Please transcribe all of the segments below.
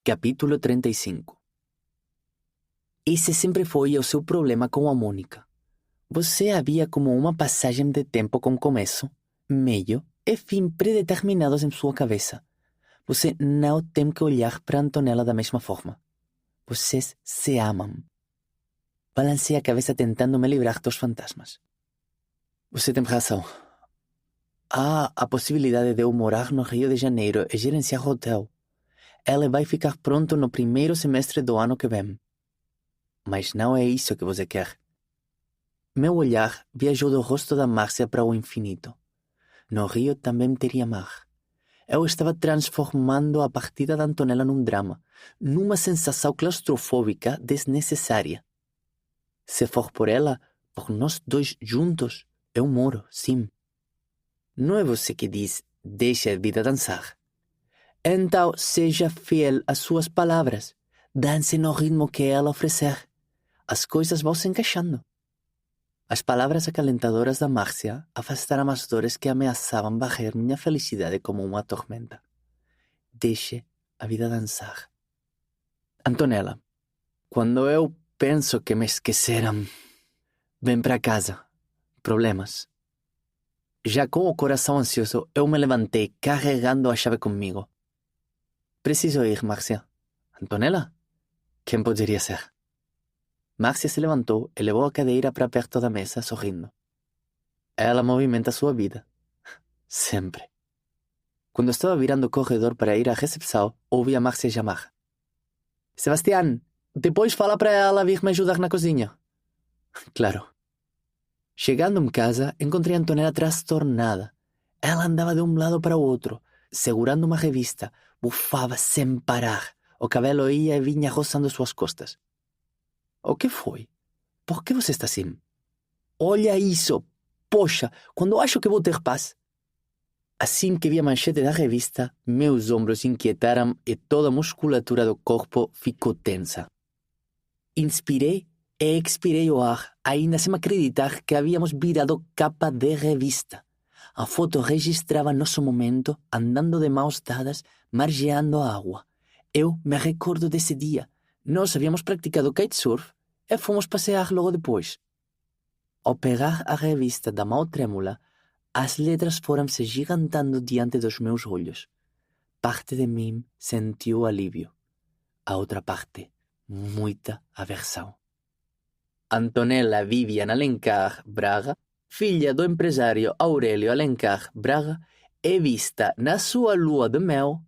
Capítulo 35. Esse sempre foi o seu problema com a Mônica. Você havia como uma passagem de tempo com começo, meio e fim predeterminados em sua cabeça. Você não tem que olhar para Antonella da mesma forma. Vocês se amam. Balancei a cabeça tentando me livrar dos fantasmas. Você tem razão. Há a possibilidade de eu morar no Rio de Janeiro e gerenciar hotel. Ela vai ficar pronto no primeiro semestre do ano que vem. Mas não é isso que você quer. Meu olhar viajou do rosto da Márcia para o infinito. No Rio também teria mar. Eu estava transformando a partida da Antonella num drama, numa sensação claustrofóbica desnecessária. Se for por ela, por nós dois juntos, eu moro, sim. Não é você que diz, deixe a vida dançar. Então, seja fiel às suas palavras. Dance no ritmo que ela oferecer. As coisas vão se encaixando. As palavras acalentadoras da Márcia afastaram as dores que ameaçavam varrer minha felicidade como uma tormenta. Deixe a vida dançar. Antonella, quando eu penso que me esqueceram, vem para casa. Problemas. Já com o coração ansioso, eu me levantei carregando a chave comigo. Preciso ir, Márcia. Antonella? Quem poderia ser? Márcia se levantou e levou a cadeira para perto da mesa, sorrindo. Ela movimenta sua vida. Sempre. Quando estava virando o corredor para ir à recepção, ouvi a Márcia chamar. Sebastián, depois fala para ela vir me ajudar na cozinha. Claro. Chegando em casa, encontrei a Antonella transtornada. Ela andava de um lado para o outro, segurando uma revista, bufava sem parar. O cabelo ia e vinha roçando suas costas. O que foi? Por que você está assim? Olha isso! Poxa, quando acho que vou ter paz. Assim que vi a manchete da revista, meus ombros inquietaram e toda a musculatura do corpo ficou tensa. Inspirei e expirei o ar, ainda sem acreditar que havíamos virado capa de revista. A foto registrava nosso momento, andando de mãos dadas, margeando a água. Eu me recordo desse dia. Nós havíamos praticado kitesurf e fomos passear logo depois. Ao pegar a revista da mão trêmula, as letras foram-se gigantando diante dos meus olhos. Parte de mim sentiu alívio. A outra parte, muita aversão. Antonella Vivian Alencar Braga, filha do empresário Aurélio Alencar Braga, é vista na sua lua de mel,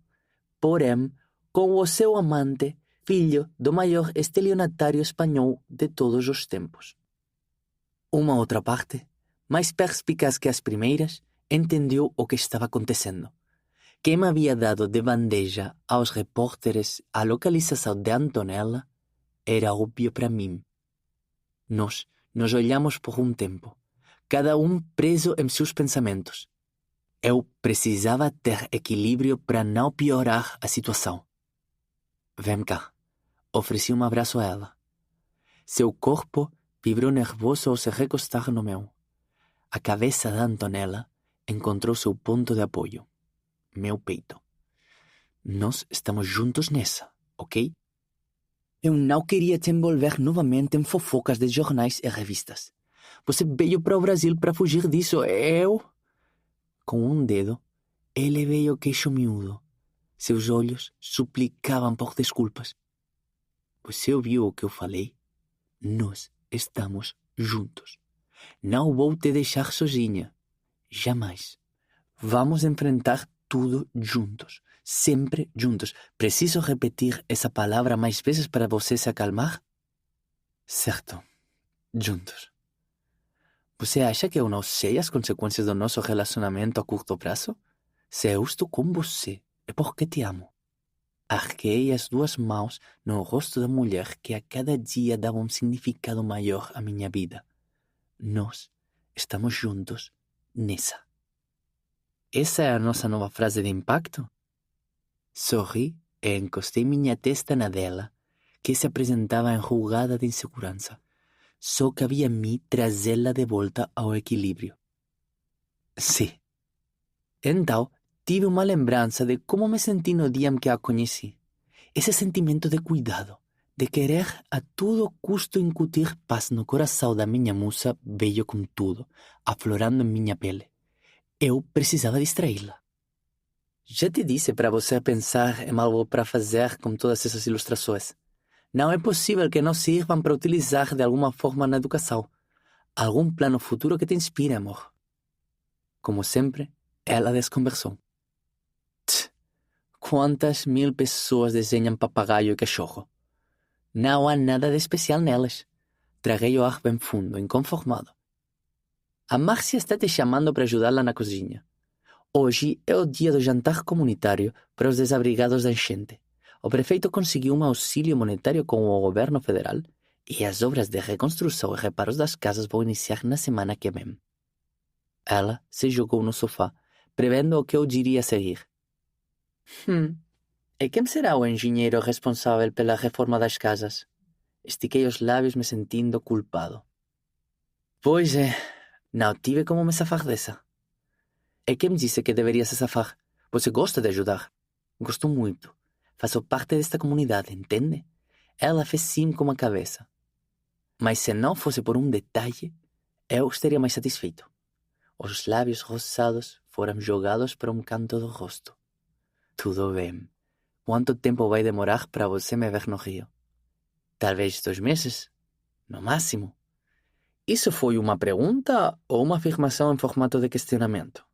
porém, com o seu amante, filho do maior estelionatário espanhol de todos os tempos. Uma outra parte, mais perspicaz que as primeiras, entendeu o que estava acontecendo. Quem havia dado de bandeja aos repórteres a localização de Antonella era óbvio para mim. Nós nos olhamos por um tempo, cada um preso em seus pensamentos. Eu precisava ter equilíbrio para não piorar a situação. Vem cá. Ofereci um abraço a ela. Seu corpo vibrou nervoso ao se recostar no meu. A cabeça da Antonella encontrou seu ponto de apoio. Meu peito. Nós estamos juntos nessa, ok? Eu não queria te envolver novamente em fofocas de jornais e revistas. Você veio para o Brasil para fugir disso. Eu... Com um dedo, ele veio o queixo miúdo. Seus olhos suplicavam por desculpas. Você ouviu o que eu falei? Nós estamos juntos. Não vou te deixar sozinha. Jamais. Vamos enfrentar tudo juntos. Sempre juntos. Preciso repetir essa palavra mais vezes para você se acalmar? Certo. Juntos. Você acha que eu não sei as consequências do nosso relacionamento a curto prazo? Se eu estou com você, é porque te amo. Arquei as duas mãos no rosto da mulher que a cada dia dava um significado maior à minha vida. Nós estamos juntos nessa. Essa é a nossa nova frase de impacto? Sorri e encostei minha testa na dela, que se apresentava enrugada de insegurança. Só cabia em mim trazê-la de volta ao equilíbrio. Sim. Então, tive uma lembrança de como me senti no dia em que a conheci. Esse sentimento de cuidado, de querer a todo custo incutir paz no coração da minha musa veio com tudo, aflorando em minha pele. Eu precisava distraí-la. Já te disse para você pensar em algo para fazer com todas essas ilustrações. Não é possível que não sirvam para utilizar de alguma forma na educação. Algum plano futuro que te inspire, amor. Como sempre, ela desconversou. Quantas mil pessoas desenham papagaio e cachorro? Não há nada de especial nelas. Traguei o ar bem fundo, inconformado. A Márcia está te chamando para ajudá-la na cozinha. Hoje é o dia do jantar comunitário para os desabrigados da enchente. O prefeito conseguiu um auxílio monetário com o governo federal e as obras de reconstrução e reparos das casas vão iniciar na semana que vem. Ela se jogou no sofá, prevendo o que eu diria a seguir. E quem será o engenheiro responsável pela reforma das casas? Estiquei os lábios me sentindo culpado. Pois é, não tive como me safar dessa. E quem disse que deveria se safar? Você gosta de ajudar? Gosto muito. Faço parte desta comunidade, entende? Ela fez sim com a cabeça. Mas se não fosse por um detalhe, eu estaria mais satisfeito. Os lábios roçados foram jogados para um canto do rosto. Tudo bem. Quanto tempo vai demorar para você me ver no Rio? Talvez 2 meses? No máximo. Isso foi uma pergunta ou uma afirmação em formato de questionamento?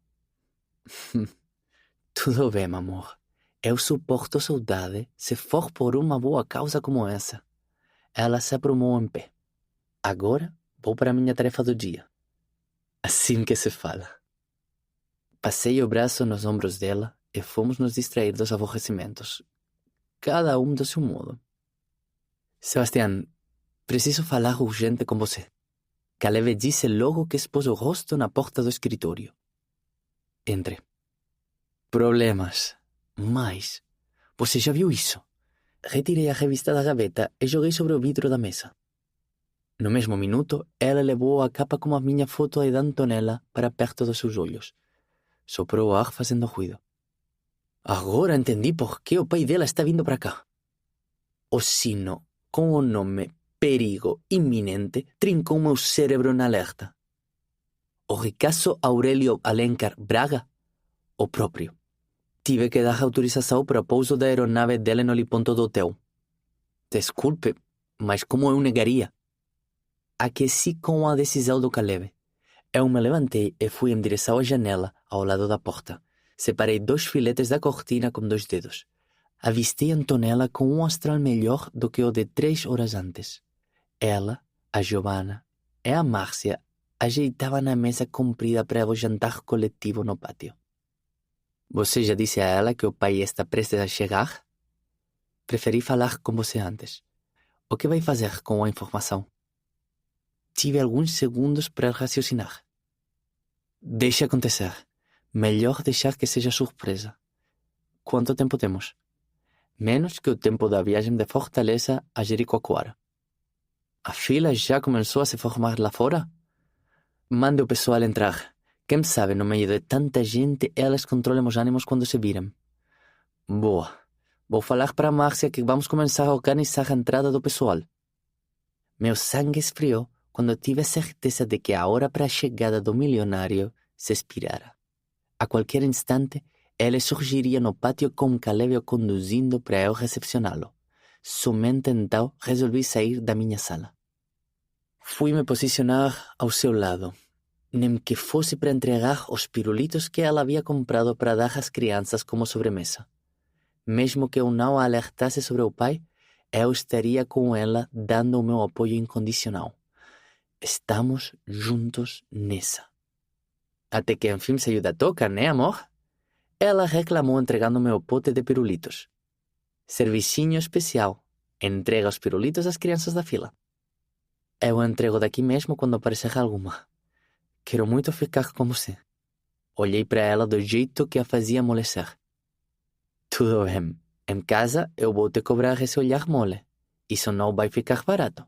Tudo bem, amor. Eu suporto saudade se for por uma boa causa como essa. Ela se aprumou em pé. Agora vou para a minha tarefa do dia. Assim que se fala. Passei o braço nos ombros dela e fomos nos distrair dos aborrecimentos. Cada um do seu modo. Sebastián, preciso falar urgente com você. Caleb disse logo que expôs o rosto na porta do escritório. Entre. Problemas. Mas, você já viu isso? Retirei a revista da gaveta e joguei sobre o vidro da mesa. No mesmo minuto, ela levou a capa com a minha foto de Antonella para perto dos seus olhos. Soprou o ar fazendo ruído. Agora entendi por que o pai dela está vindo para cá. O sino, com o nome Perigo Iminente, trincou meu cérebro na alerta. O Ricasso Aurélio Alencar Braga? O próprio. Tive que dar autorização para o pouso da aeronave dela no heliponto do hotel. Desculpe, mas como eu negaria? Aqueci com a decisão do Caleb. Eu me levantei e fui em direção à janela, ao lado da porta. Separei 2 filetes da cortina com 2 dedos. Avistei Antonella com um astral melhor do que o de 3 horas antes. Ela, a Giovanna e a Márcia ajeitavam na mesa comprida para o jantar coletivo no pátio. Você já disse a ela que o pai está prestes a chegar? Preferi falar com você antes. O que vai fazer com a informação? Tive alguns segundos para raciocinar. Deixe acontecer. Melhor deixar que seja surpresa. Quanto tempo temos? Menos que o tempo da viagem de Fortaleza a Jericoacoara. A fila já começou a se formar lá fora? Mande o pessoal entrar. Quem sabe, no meio de tanta gente, elas controlam os ânimos quando se viram. Boa. Vou falar para a Márcia que vamos começar a organizar a entrada do pessoal. Meu sangue esfriou quando tive certeza de que a hora para a chegada do milionário se expirara. A qualquer instante, ele surgiria no pátio com Caleb conduzindo para eu recepcioná-lo. Somente então resolvi sair da minha sala. Fui me posicionar ao seu lado. Nem que fosse para entregar os pirulitos que ela havia comprado para dar às crianças como sobremesa. Mesmo que eu não a alertasse sobre o pai, eu estaria com ela dando o meu apoio incondicional. Estamos juntos nessa. Até que enfim saiu da toca, né, amor? Ela reclamou entregando meu pote de pirulitos. Servicinho especial. Entrega os pirulitos às crianças da fila. Eu entrego daqui mesmo quando aparecer alguma. Quero muito ficar com você. Olhei para ela do jeito que a fazia amolecer. Tudo bem. Em casa eu vou te cobrar esse olhar mole. Isso não vai ficar barato.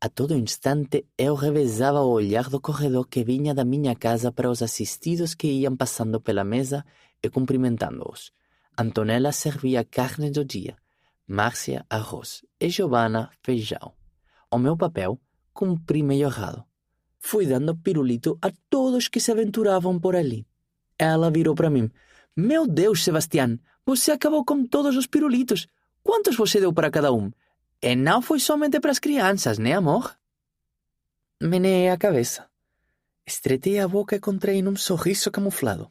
A todo instante eu revezava o olhar do corredor que vinha da minha casa para os assistidos que iam passando pela mesa e cumprimentando-os. Antonella servia carne do dia, Márcia, arroz. E Giovanna, feijão. O meu papel, cumpri meio errado. Fui dando pirulito a todos que se aventuravam por ali. Ela virou para mim. Meu Deus, Sebastián, você acabou com todos os pirulitos. Quantos você deu para cada um? E não foi somente para as crianças, né, amor? Meneei a cabeça. Estreitei a boca e contraí num sorriso camuflado.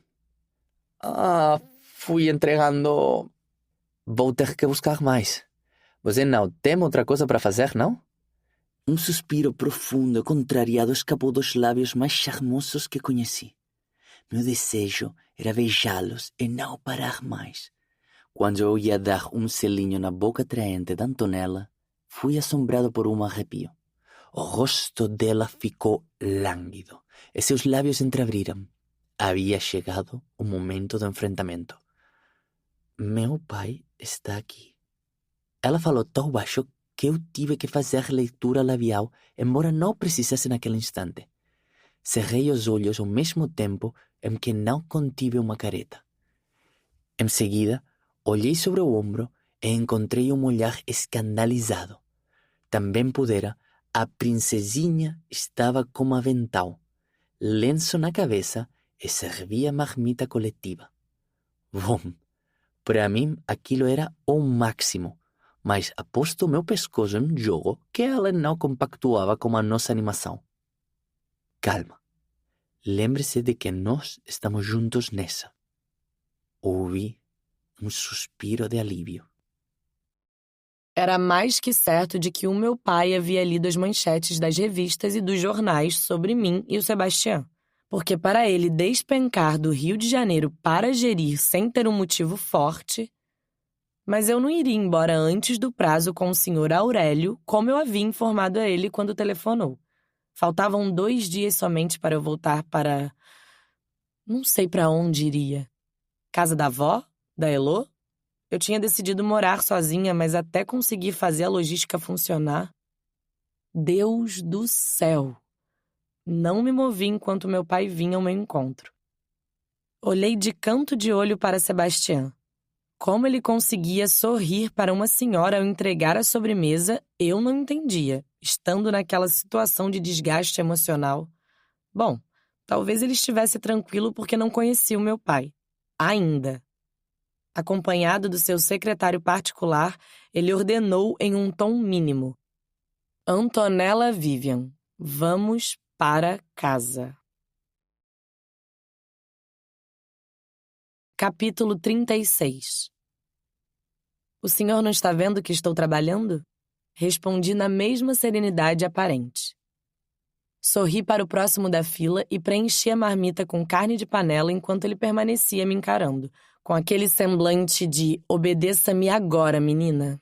Fui entregando... Vou ter que buscar mais. Você não tem outra coisa para fazer, não? Um suspiro profundo e contrariado escapou dos lábios mais charmosos que conheci. Meu desejo era beijá-los e não parar mais. Quando eu ia dar um selinho na boca atraente da Antonella, fui assombrado por um arrepio. O rosto dela ficou lânguido e seus lábios entreabriram. Havia chegado o momento do enfrentamento. Meu pai está aqui. Ela falou tão baixo que eu tive que fazer leitura labial, embora não precisasse naquele instante. Cerrei os olhos ao mesmo tempo em que não contive uma careta. Em seguida, olhei sobre o ombro e encontrei um olhar escandalizado. Também pudera, a princesinha estava com avental, lenço na cabeça e servia marmita coletiva. Bom, para mim aquilo era o máximo, mas aposto o meu pescoço em jogo que ela não compactuava com a nossa animação. Calma. Lembre-se de que nós estamos juntos nessa. Ouvi um suspiro de alívio. Era mais que certo de que o meu pai havia lido as manchetes das revistas e dos jornais sobre mim e o Sebastião, porque para ele despencar do Rio de Janeiro para gerir sem ter um motivo forte... Mas eu não iria embora antes do prazo com o senhor Aurélio, como eu havia informado a ele quando telefonou. Faltavam 2 dias somente para eu voltar para... Não sei para onde iria. Casa da avó? Da Elô? Eu tinha decidido morar sozinha, mas até conseguir fazer a logística funcionar... Deus do céu! Não me movi enquanto meu pai vinha ao meu encontro. Olhei de canto de olho para Sebastião. Como ele conseguia sorrir para uma senhora ao entregar a sobremesa, eu não entendia, estando naquela situação de desgaste emocional. Bom, talvez ele estivesse tranquilo porque não conhecia o meu pai. Ainda. Acompanhado do seu secretário particular, ele ordenou em um tom mínimo. Antonella Vivian, vamos para casa. Capítulo 36. O senhor não está vendo que estou trabalhando? Respondi na mesma serenidade aparente. Sorri para o próximo da fila e preenchi a marmita com carne de panela enquanto ele permanecia me encarando, com aquele semblante de obedeça-me agora, menina.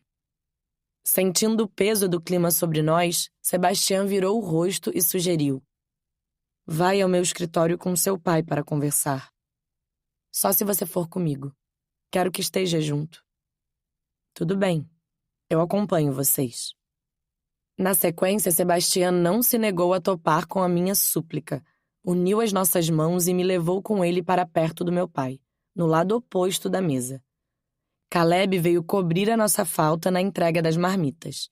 Sentindo o peso do clima sobre nós, Sebastião virou o rosto e sugeriu: vai ao meu escritório com seu pai para conversar. Só se você for comigo. Quero que esteja junto. Tudo bem. Eu acompanho vocês. Na sequência, Sebastião não se negou a topar com a minha súplica. Uniu as nossas mãos e me levou com ele para perto do meu pai, no lado oposto da mesa. Caleb veio cobrir a nossa falta na entrega das marmitas.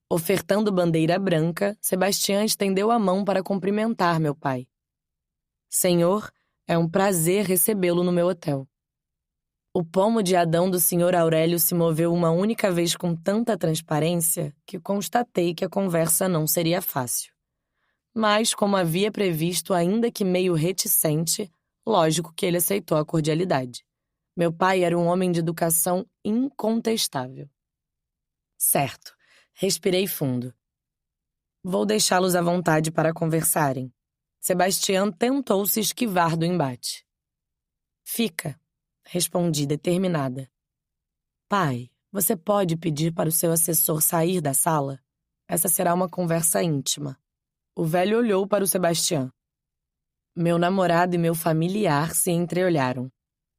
Ofertando bandeira branca, Sebastião estendeu a mão para cumprimentar meu pai. Senhor, é um prazer recebê-lo no meu hotel. O pomo de Adão do Sr. Aurélio se moveu uma única vez com tanta transparência que constatei que a conversa não seria fácil. Mas, como havia previsto, ainda que meio reticente, lógico que ele aceitou a cordialidade. Meu pai era um homem de educação incontestável. Certo, respirei fundo. Vou deixá-los à vontade para conversarem. Sebastião tentou se esquivar do embate. Fica, respondi determinada. Pai, você pode pedir para o seu assessor sair da sala? Essa será uma conversa íntima. O velho olhou para o Sebastião. Meu namorado e meu familiar se entreolharam.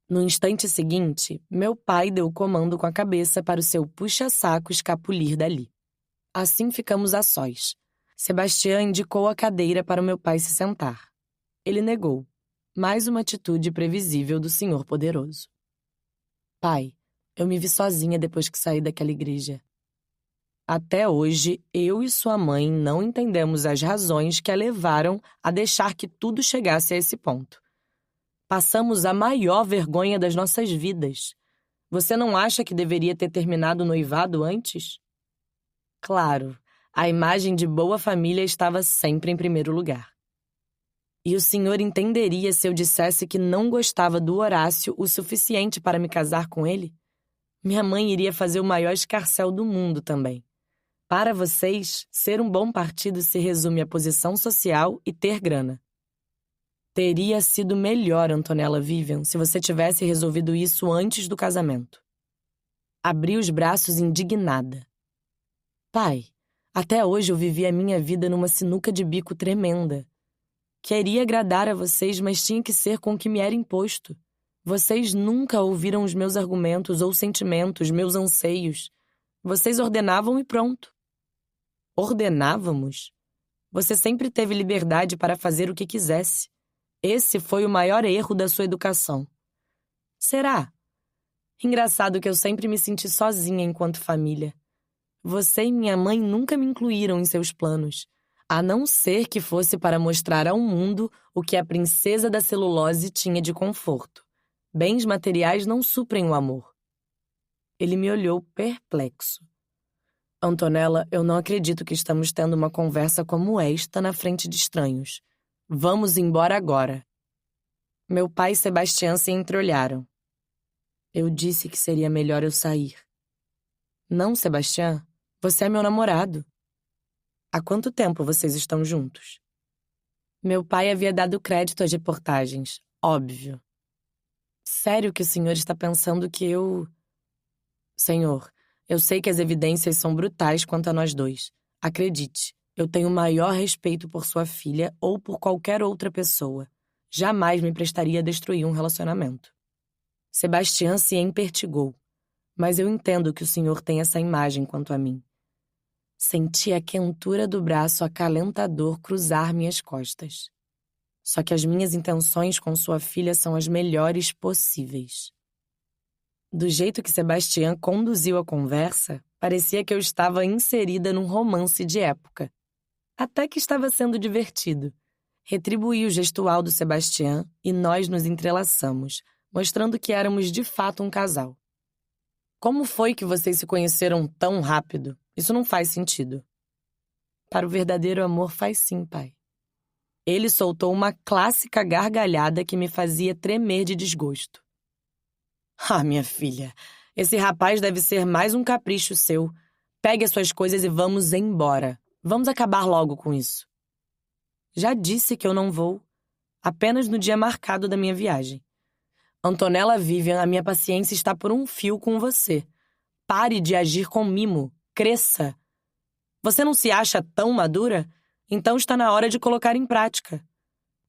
No instante seguinte, meu pai deu o comando com a cabeça para o seu puxa-saco escapulir dali. Assim ficamos a sós. Sebastião indicou a cadeira para o meu pai se sentar. Ele negou. Mais uma atitude previsível do senhor poderoso. Pai, Eu me vi sozinha depois que saí daquela igreja. Até hoje, eu e sua mãe não entendemos as razões que a levaram a deixar que tudo chegasse a esse ponto. Passamos a maior vergonha das nossas vidas. Você não acha que deveria ter terminado o noivado antes? Claro, a imagem de boa família estava sempre em primeiro lugar. E o senhor entenderia se eu dissesse que não gostava do Horácio o suficiente para me casar com ele? Minha mãe iria fazer o maior escarcéu do mundo também. Para vocês, ser um bom partido se resume à posição social e ter grana. Teria sido melhor, Antonella Vivian, se você tivesse resolvido isso antes do casamento. Abri os braços indignada. Pai, até hoje eu vivi a minha vida numa sinuca de bico tremenda. Queria agradar a vocês, mas tinha que ser com o que me era imposto. Vocês nunca ouviram os meus argumentos ou sentimentos, meus anseios. Vocês ordenavam e pronto. Ordenávamos? Você sempre teve liberdade para fazer o que quisesse. Esse foi o maior erro da sua educação. Será? Engraçado que eu sempre me senti sozinha enquanto família. Você e minha mãe nunca me incluíram em seus planos, a não ser que fosse para mostrar ao mundo o que a princesa da celulose tinha de conforto. Bens materiais não suprem o amor. Ele me olhou perplexo. Antonella, eu não acredito que estamos tendo uma conversa como esta na frente de estranhos. Vamos embora agora. Meu pai e Sebastião se entreolharam. Eu disse que seria melhor eu sair. Não, Sebastião, você é meu namorado. Há quanto tempo vocês estão juntos? Meu pai havia dado crédito às reportagens, óbvio. Sério que o senhor está pensando que eu... Senhor, eu sei que as evidências são brutais quanto a nós dois. Acredite, eu tenho o maior respeito por sua filha ou por qualquer outra pessoa. Jamais me prestaria a destruir um relacionamento. Sebastião se empertigou. Mas eu entendo que o senhor tem essa imagem quanto a mim. Senti a quentura do braço acalentador cruzar minhas costas. Só que as minhas intenções com sua filha são as melhores possíveis. Do jeito que Sebastião conduziu a conversa, parecia que eu estava inserida num romance de época. Até que estava sendo divertido. Retribuí o gestual do Sebastião e nós nos entrelaçamos, mostrando que éramos de fato um casal. Como foi que vocês se conheceram tão rápido? Isso não faz sentido. Para o verdadeiro amor faz sim, pai. Ele soltou uma clássica gargalhada que me fazia tremer de desgosto. Ah, minha filha, esse rapaz deve ser mais um capricho seu. Pegue as suas coisas e vamos embora. Vamos acabar logo com isso. Já disse que eu não vou. Apenas no dia marcado da minha viagem. Antonella Vivian, a minha paciência está por um fio com você. Pare de agir com mimo. Cresça. Você não se acha tão madura? Então está na hora de colocar em prática.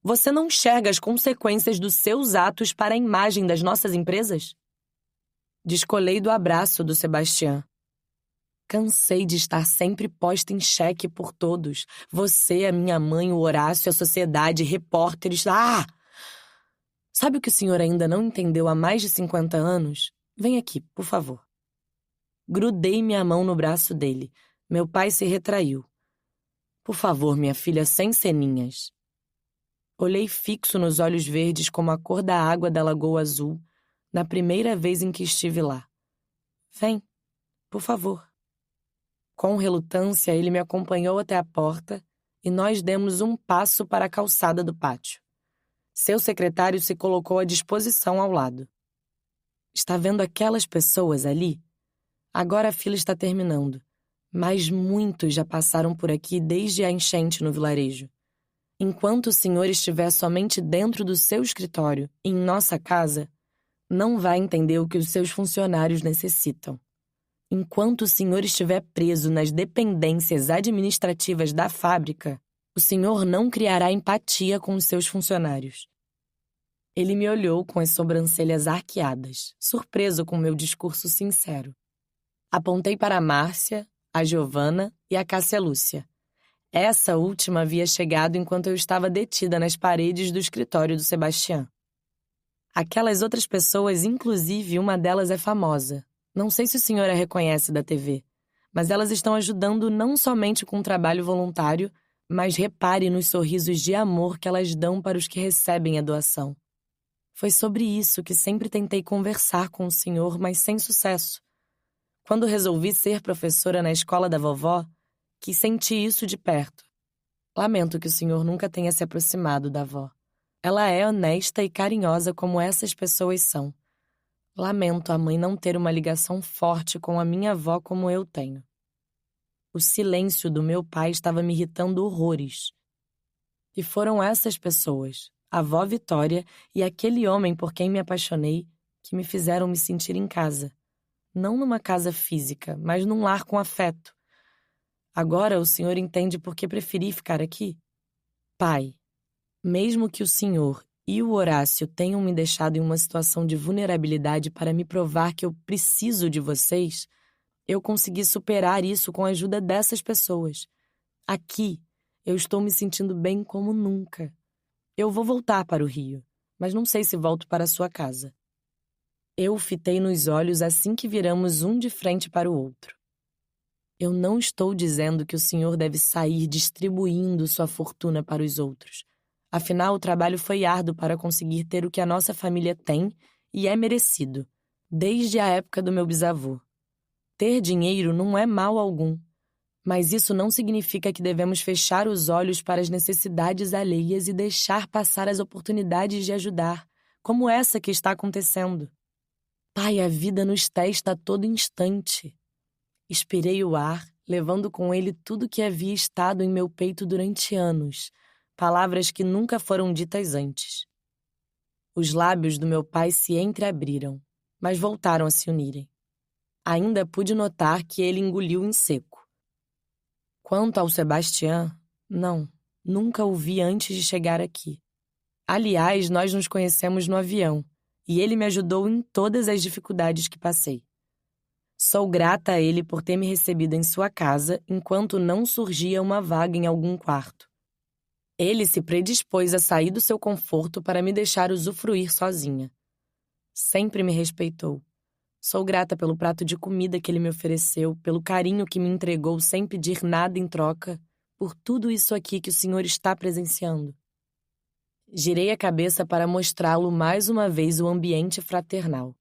Você não enxerga as consequências dos seus atos para a imagem das nossas empresas? Descolei do abraço do Sebastião. Cansei de estar sempre posta em xeque por todos. Você, a minha mãe, o Horácio, a sociedade, repórteres... Ah! Sabe o que o senhor ainda não entendeu há mais de 50 anos? Vem aqui, por favor. Grudei minha mão no braço dele. Meu pai se retraiu. Por favor, minha filha, sem ceninhas. Olhei fixo nos olhos verdes como a cor da água da Lagoa Azul, na primeira vez em que estive lá. Vem, por favor. Com relutância, ele me acompanhou até a porta e nós demos um passo para a calçada do pátio. Seu secretário se colocou à disposição ao lado. Está vendo aquelas pessoas ali? Agora a fila está terminando, mas muitos já passaram por aqui desde a enchente no vilarejo. Enquanto o senhor estiver somente dentro do seu escritório, em nossa casa, não vai entender o que os seus funcionários necessitam. Enquanto o senhor estiver preso nas dependências administrativas da fábrica, o senhor não criará empatia com os seus funcionários. Ele me olhou com as sobrancelhas arqueadas, surpreso com meu discurso sincero. Apontei para a Márcia, a Giovana e a Cássia Lúcia. Essa última havia chegado enquanto eu estava detida nas paredes do escritório do Sebastião. Aquelas outras pessoas, inclusive uma delas é famosa, Não sei se o senhor a reconhece da TV, mas elas estão ajudando não somente com um trabalho voluntário, mas repare nos sorrisos de amor que elas dão para os que recebem a doação. Foi sobre isso que sempre tentei conversar com o senhor, mas sem sucesso. Quando resolvi ser professora na escola da vovó, quis sentir isso de perto. Lamento que o senhor nunca tenha se aproximado da avó. Ela é honesta e carinhosa como essas pessoas são. Lamento a mãe não ter uma ligação forte com a minha avó como eu tenho. O silêncio do meu pai estava me irritando horrores. E foram essas pessoas, a avó Vitória e aquele homem por quem me apaixonei, que me fizeram me sentir em casa. Não numa casa física, mas num lar com afeto. Agora o senhor entende por que preferi ficar aqui? Pai, mesmo que o senhor e o Horácio tenham me deixado em uma situação de vulnerabilidade para me provar que eu preciso de vocês, eu consegui superar isso com a ajuda dessas pessoas. Aqui, eu estou me sentindo bem como nunca. Eu vou voltar para o Rio, mas não sei se volto para a sua casa. Eu o fitei nos olhos assim que viramos um de frente para o outro. Eu não estou dizendo que o senhor deve sair distribuindo sua fortuna para os outros. Afinal, o trabalho foi árduo para conseguir ter o que a nossa família tem e é merecido, desde a época do meu bisavô. Ter dinheiro não é mal algum, mas isso não significa que devemos fechar os olhos para as necessidades alheias e deixar passar as oportunidades de ajudar, como essa que está acontecendo. Pai, a vida nos testa a todo instante. Expirei o ar, levando com ele tudo que havia estado em meu peito durante anos, palavras que nunca foram ditas antes. Os lábios do meu pai se entreabriram, mas voltaram a se unirem. Ainda pude notar que ele engoliu em seco. Quanto ao Sebastião, não, nunca o vi antes de chegar aqui. Aliás, nós nos conhecemos no avião, e ele me ajudou em todas as dificuldades que passei. Sou grata a ele por ter me recebido em sua casa enquanto não surgia uma vaga em algum quarto. Ele se predispôs a sair do seu conforto para me deixar usufruir sozinha. Sempre me respeitou. Sou grata pelo prato de comida que ele me ofereceu, pelo carinho que me entregou sem pedir nada em troca, por tudo isso aqui que o senhor está presenciando. Girei a cabeça para mostrá-lo mais uma vez o ambiente fraternal.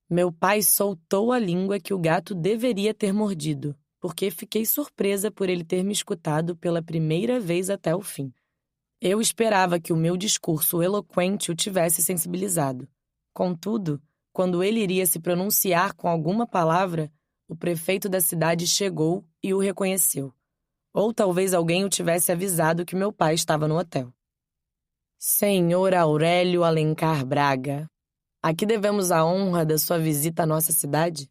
Meu pai soltou a língua que o gato deveria ter mordido, porque fiquei surpresa por ele ter me escutado pela primeira vez até o fim. Eu esperava que o meu discurso eloquente o tivesse sensibilizado. Contudo, quando ele iria se pronunciar com alguma palavra, o prefeito da cidade chegou e o reconheceu. Ou talvez alguém o tivesse avisado que meu pai estava no hotel. Senhor Aurélio Alencar Braga, a que devemos a honra da sua visita à nossa cidade?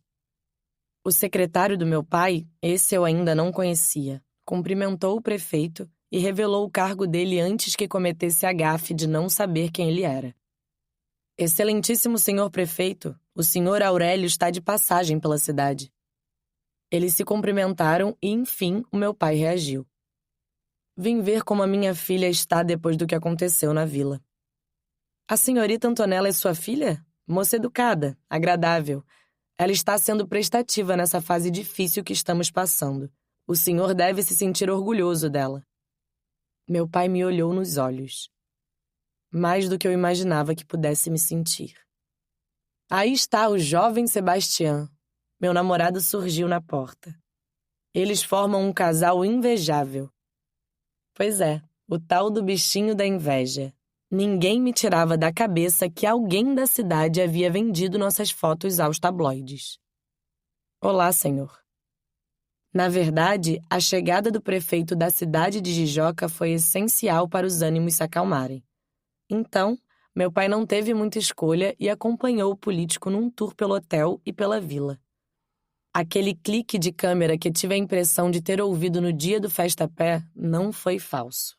O secretário do meu pai, esse eu ainda não conhecia, cumprimentou o prefeito e revelou o cargo dele antes que cometesse a gafe de não saber quem ele era. Excelentíssimo senhor prefeito, o senhor Aurélio está de passagem pela cidade. Eles se cumprimentaram e, enfim, o meu pai reagiu. Vim ver como a minha filha está depois do que aconteceu na vila. A senhorita Antonella é sua filha? Moça educada, agradável. Ela está sendo prestativa nessa fase difícil que estamos passando. O senhor deve se sentir orgulhoso dela. Meu pai me olhou nos olhos. Mais do que eu imaginava que pudesse me sentir. Aí está o jovem Sebastião. Meu namorado surgiu na porta. Eles formam um casal invejável. Pois é, o tal do bichinho da inveja. Ninguém me tirava da cabeça que alguém da cidade havia vendido nossas fotos aos tabloides. Olá, senhor. Na verdade, a chegada do prefeito da cidade de Jijoca foi essencial para os ânimos se acalmarem. Então, meu pai não teve muita escolha e acompanhou o político num tour pelo hotel e pela vila. Aquele clique de câmera que tive a impressão de ter ouvido no dia do festa-pé não foi falso.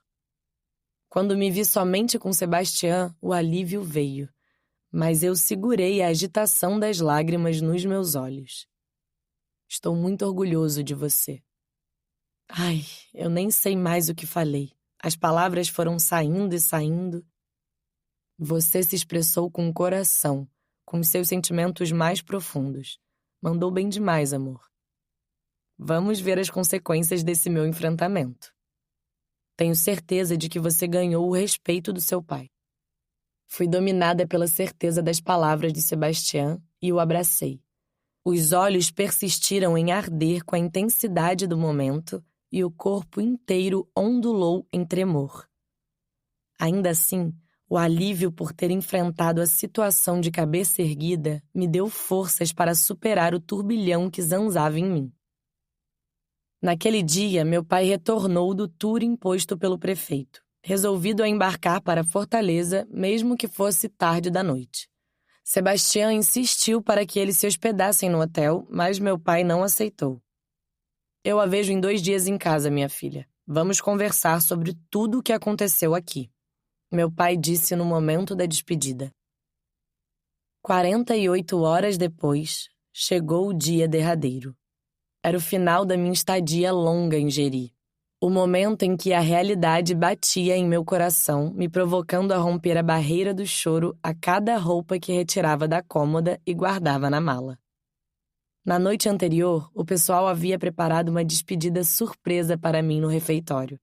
Quando me vi somente com Sebastião, o alívio veio, mas eu segurei a agitação das lágrimas nos meus olhos. Estou muito orgulhoso de você. Ai, eu nem sei mais o que falei. As palavras foram saindo e saindo. Você se expressou com o coração, com seus sentimentos mais profundos. Mandou bem demais, amor. Vamos ver as consequências desse meu enfrentamento. Tenho certeza de que você ganhou o respeito do seu pai. Fui dominada pela certeza das palavras de Sebastián e o abracei. Os olhos persistiram em arder com a intensidade do momento e o corpo inteiro ondulou em tremor. Ainda assim, o alívio por ter enfrentado a situação de cabeça erguida me deu forças para superar o turbilhão que zanzava em mim. Naquele dia, meu pai retornou do tour imposto pelo prefeito, resolvido a embarcar para Fortaleza, mesmo que fosse tarde da noite. Sebastián insistiu para que eles se hospedassem no hotel, mas meu pai não aceitou. Eu a vejo em 2 dias em casa, minha filha. Vamos conversar sobre tudo o que aconteceu aqui. Meu pai disse no momento da despedida. 48 horas depois, chegou o dia derradeiro. Era o final da minha estadia longa em Jeri. O momento em que a realidade batia em meu coração, me provocando a romper a barreira do choro a cada roupa que retirava da cômoda e guardava na mala. Na noite anterior, o pessoal havia preparado uma despedida surpresa para mim no refeitório.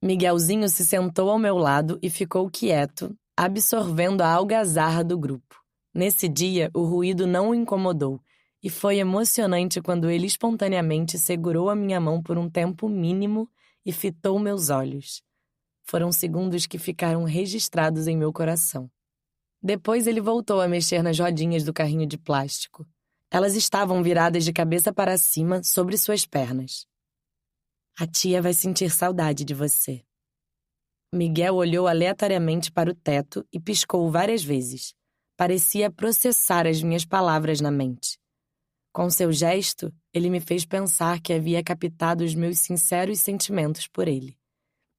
Miguelzinho se sentou ao meu lado e ficou quieto, absorvendo a algazarra do grupo. Nesse dia, o ruído não o incomodou, e foi emocionante quando ele espontaneamente segurou a minha mão por um tempo mínimo e fitou meus olhos. Foram segundos que ficaram registrados em meu coração. Depois ele voltou a mexer nas rodinhas do carrinho de plástico. Elas estavam viradas de cabeça para cima sobre suas pernas. A tia vai sentir saudade de você. Miguel olhou aleatoriamente para o teto e piscou várias vezes. Parecia processar as minhas palavras na mente. Com seu gesto, ele me fez pensar que havia captado os meus sinceros sentimentos por ele.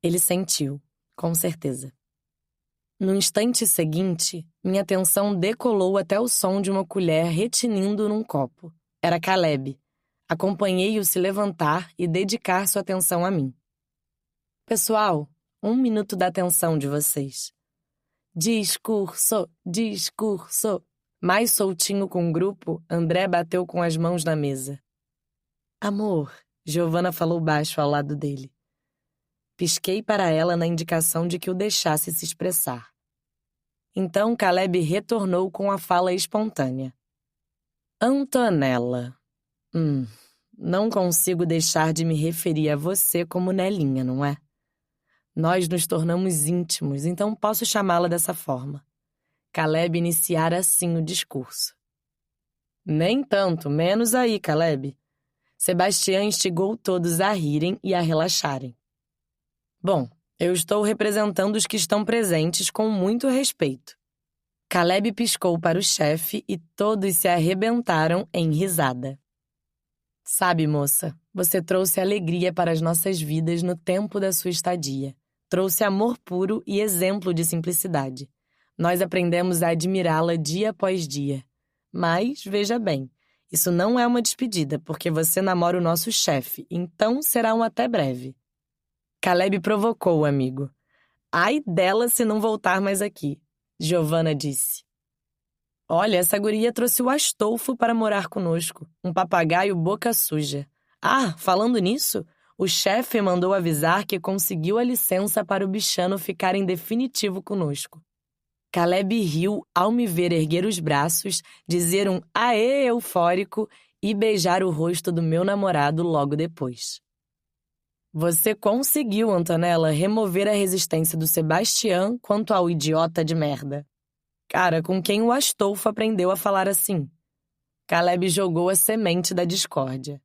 Ele sentiu, com certeza. No instante seguinte, minha atenção decolou até o som de uma colher retinindo num copo. Era Caleb. Acompanhei-o se levantar e dedicar sua atenção a mim. Pessoal, 1 minuto da atenção de vocês. Discurso, discurso. Mais soltinho com o grupo, André bateu com as mãos na mesa. Amor, Giovanna falou baixo ao lado dele. Pisquei para ela na indicação de que o deixasse se expressar. Então Caleb retornou com a fala espontânea. Antonella. Não consigo deixar de me referir a você como Nelinha, não é? Nós nos tornamos íntimos, então posso chamá-la dessa forma. Caleb iniciara assim o discurso. Nem tanto, menos aí, Caleb. Sebastián instigou todos a rirem e a relaxarem. Bom, eu estou representando os que estão presentes com muito respeito. Caleb piscou para o chefe e todos se arrebentaram em risada. Sabe, moça, você trouxe alegria para as nossas vidas no tempo da sua estadia. Trouxe amor puro e exemplo de simplicidade. Nós aprendemos a admirá-la dia após dia. Mas, veja bem, isso não é uma despedida, porque você namora o nosso chefe, então será um até breve. Caleb provocou o amigo. Ai dela se não voltar mais aqui, Giovanna disse. Olha, essa guria trouxe o Astolfo para morar conosco, um papagaio boca suja. Ah, falando nisso, o chefe mandou avisar que conseguiu a licença para o bichano ficar em definitivo conosco. Caleb riu ao me ver erguer os braços, dizer um aê eufórico e beijar o rosto do meu namorado logo depois. Você conseguiu, Antonella, remover a resistência do Sebastián quanto ao idiota de merda. Cara, com quem o Astolfo aprendeu a falar assim? Caleb jogou a semente da discórdia.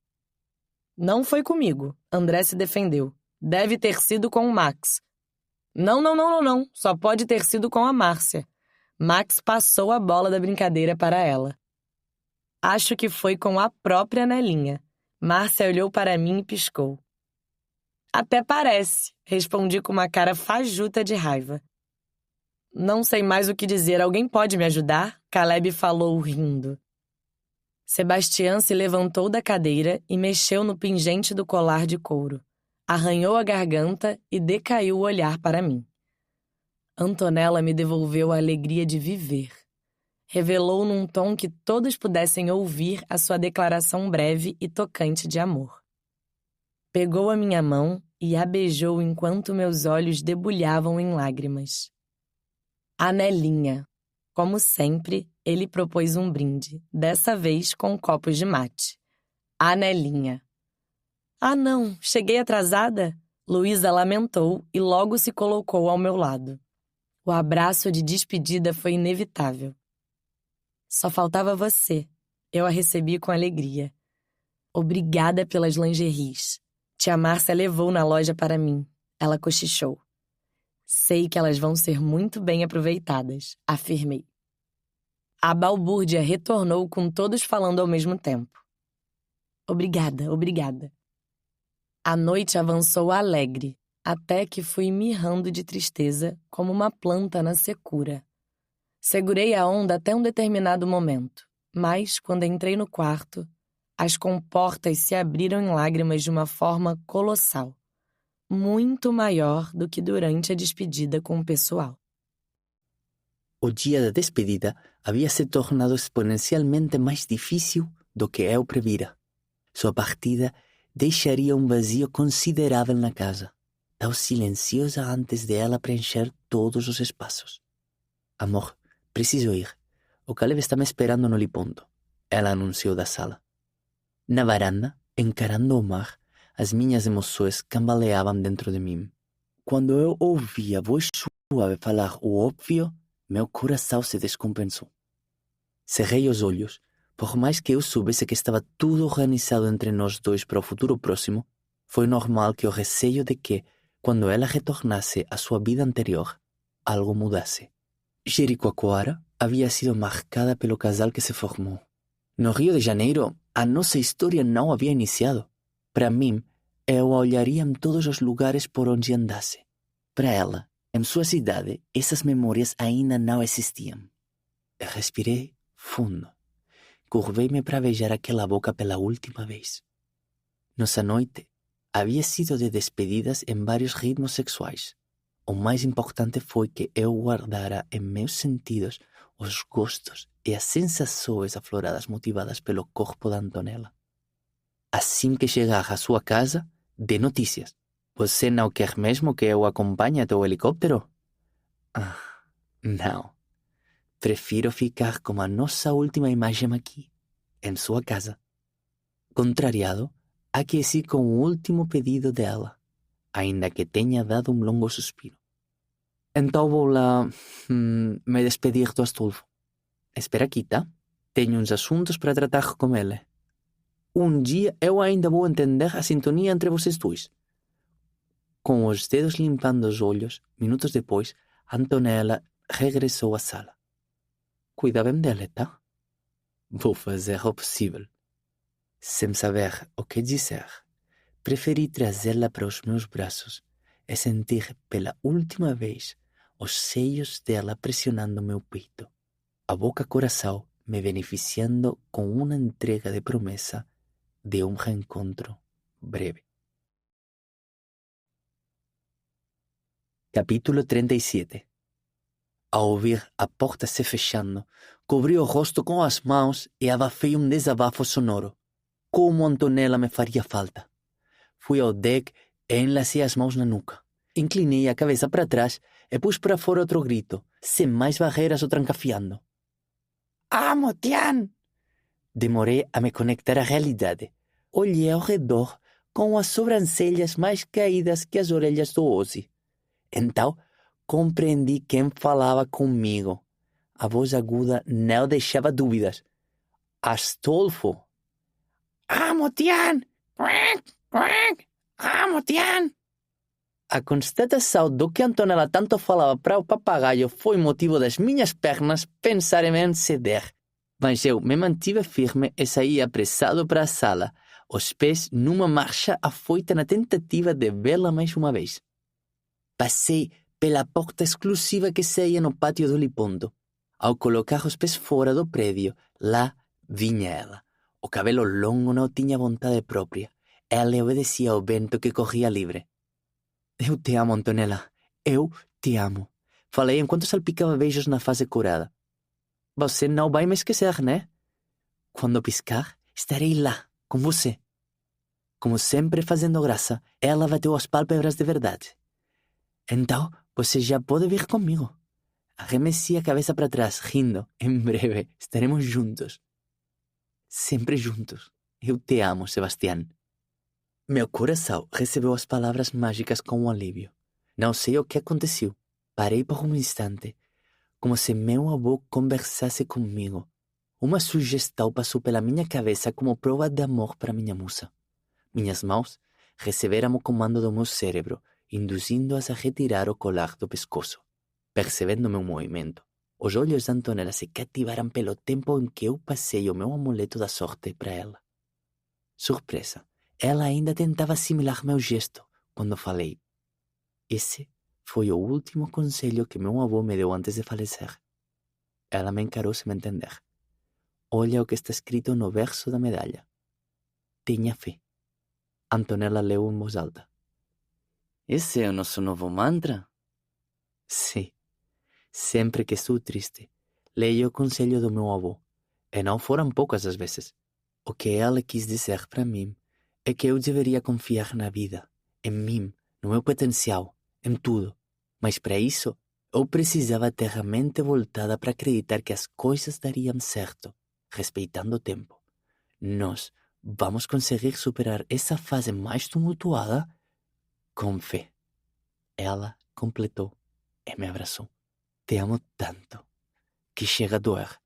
Não foi comigo, André se defendeu. Deve ter sido com o Max. Não. Só pode ter sido com a Márcia. Max passou a bola da brincadeira para ela. Acho que foi com a própria Nelinha. Márcia olhou para mim e piscou. Até parece, respondi com uma cara fajuta de raiva. Não sei mais o que dizer, alguém pode me ajudar? Caleb falou rindo. Sebastián se levantou da cadeira e mexeu no pingente do colar de couro. Arranhou a garganta e decaiu o olhar para mim. Antonella me devolveu a alegria de viver. revelou num tom que todos pudessem ouvir a sua declaração breve e tocante de amor. Pegou a minha mão e a beijou enquanto meus olhos debulhavam em lágrimas. Anelinha. Como sempre, ele propôs um brinde, dessa vez com copos de mate. Anelinha. Ah, não, cheguei atrasada? Luísa lamentou e logo se colocou ao meu lado. O abraço de despedida foi inevitável. Só faltava você. Eu a recebi com alegria. Obrigada pelas lingeries. Tia Márcia levou na loja para mim. Ela cochichou. Sei que elas vão ser muito bem aproveitadas, afirmei. A balbúrdia retornou com todos falando ao mesmo tempo. Obrigada, obrigada. A noite avançou alegre, até que fui mirrando de tristeza como uma planta na secura. Segurei a onda até um determinado momento, mas, quando entrei no quarto, as comportas se abriram em lágrimas de uma forma colossal, muito maior do que durante a despedida com o pessoal. O dia da despedida havia se tornado exponencialmente mais difícil do que eu previra. Sua partida deixaria um vazio considerável na casa, tão silenciosa antes de ela preencher todos os espaços. Amor, preciso ir. O Caleb está me esperando no liponto, ela anunciou da sala. Na varanda, encarando o mar, as minhas emoções cambaleavam dentro de mim. Quando eu ouvi a voz suave falar o óbvio, meu coração se descompensou. Cerrei os olhos. Por mais que eu soubesse que estava tudo organizado entre nós dois para o futuro próximo, foi normal que o receio de que, quando ela retornasse à sua vida anterior, algo mudasse. Jericoacoara havia sido marcada pelo casal que se formou. No Rio de Janeiro, a nossa história não havia iniciado. Para mim, eu a olharia em todos os lugares por onde andasse. Para ela, em sua cidade, essas memórias ainda não existiam. Eu respirei fundo. Curvei-me para beijar aquela boca pela última vez. Nossa noite havia sido de despedidas em vários ritmos sexuais. O mais importante foi que eu guardara em meus sentidos os gostos e as sensações afloradas motivadas pelo corpo da Antonella. Assim que chegar à sua casa, dê notícias. Você não quer mesmo que eu acompanhe até o helicóptero? Não. Prefiro ficar com a nossa última imagem aqui, em sua casa. Contrariado, aqueci com o último pedido dela, ainda que tenha dado um longo suspiro. Então vou lá me despedir do Astolfo. Espera aqui, tá? Tenho uns assuntos para tratar com ele. Um dia eu ainda vou entender a sintonia entre vocês dois. Com os dedos limpando os olhos, minutos depois, Antonella regressou à sala. Cuida bem dele, tá? Vou fazer o possível. Sem saber o que dizer, preferi trazê-la para os meus braços e sentir pela última vez os seios dela pressionando meu peito, a boca-coração me beneficiando com uma entrega de promessa de um reencontro breve. Capítulo 37. Ao ouvir a porta se fechando, cobri o rosto com as mãos e abafei um desabafo sonoro. Como Antonella me faria falta. Fui ao deck e enlacei as mãos na nuca. Inclinei a cabeça para trás e pus para fora outro grito, sem mais barreiras ou trancafiando. Amo, Tian! Demorei a me conectar à realidade. Olhei ao redor com as sobrancelhas mais caídas que as orelhas do Ozzy. Então, compreendi quem falava comigo. A voz aguda não deixava dúvidas. Astolfo! Amo, Tian! Amo, Tian! A constatação do que Antonella tanto falava para o papagaio foi motivo das minhas pernas pensarem em ceder. Mas eu me mantive firme e saí apressado para a sala, os pés numa marcha afoita na tentativa de vê-la mais uma vez. Passei pela porta exclusiva que saía no pátio do Liponto. Ao colocar os pés fora do prédio, lá vinha ela. O cabelo longo não tinha vontade própria. Ela obedecia ao vento que corria livre. Eu te amo, Antonella. Eu te amo. Falei enquanto salpicava beijos na face curada. Você não vai me esquecer, né? Quando piscar, estarei lá, com você. Como sempre fazendo graça, ela bateu as pálpebras de verdade. Então, você já pode vir comigo. Arremessi a cabeça para trás, rindo. Em breve, estaremos juntos. Sempre juntos. Eu te amo, Sebastián. Meu coração recebeu as palavras mágicas com um alívio. Não sei o que aconteceu. Parei por um instante, como se meu avô conversasse comigo. Uma sugestão passou pela minha cabeça como prova de amor para minha musa. Minhas mãos receberam o comando do meu cérebro, induzindo-as a retirar o colar do pescoço. Percebendo meu movimento, os olhos de Antonella se cativaram pelo tempo em que eu passei o meu amuleto da sorte para ela. Surpresa, ela ainda tentava assimilar meu gesto quando falei. Esse foi o último conselho que meu avô me deu antes de falecer. Ela me encarou sem me entender. Olha o que está escrito no verso da medalha. Tenha fé. Antonella leu em voz alta. Esse é o nosso novo mantra? Sim. Sempre que estou triste, leio o conselho do meu avô. E não foram poucas as vezes. O que ela quis dizer para mim é que eu deveria confiar na vida, em mim, no meu potencial, em tudo. Mas para isso, eu precisava ter a mente voltada para acreditar que as coisas dariam certo, respeitando o tempo. Nós vamos conseguir superar essa fase mais tumultuada com fé. Ela completou e me abraçou. Te amo tanto que chega a doer.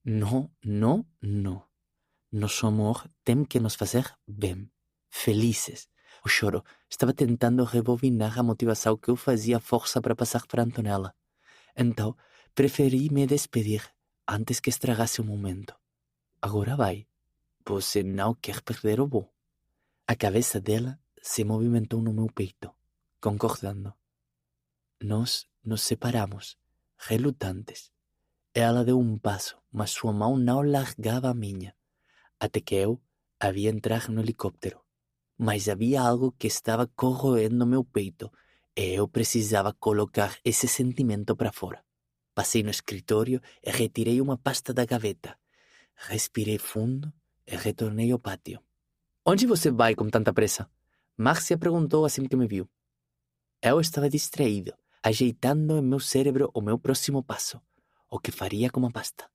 Não, não, não. Nosso amor tem que nos fazer bem, felizes. O choro estava tentando rebobinar a motivação que eu fazia força para passar para Antonella. Então, preferi me despedir antes que estragasse o momento. Agora vai. Você não quer perder o voo. A cabeça dela se movimentou no meu peito, concordando. Nós nos separamos, relutantes. Ela deu um passo, mas sua mão não largava a minha, até que eu havia entrar no helicóptero. Mas havia algo que estava corroendo meu peito e eu precisava colocar esse sentimento para fora. Passei no escritório e retirei uma pasta da gaveta. Respirei fundo e retornei ao pátio. Onde você vai com tanta pressa? Márcia perguntou assim que me viu. Eu estava distraído, ajeitando em meu cérebro o meu próximo passo, o que faria com a pasta.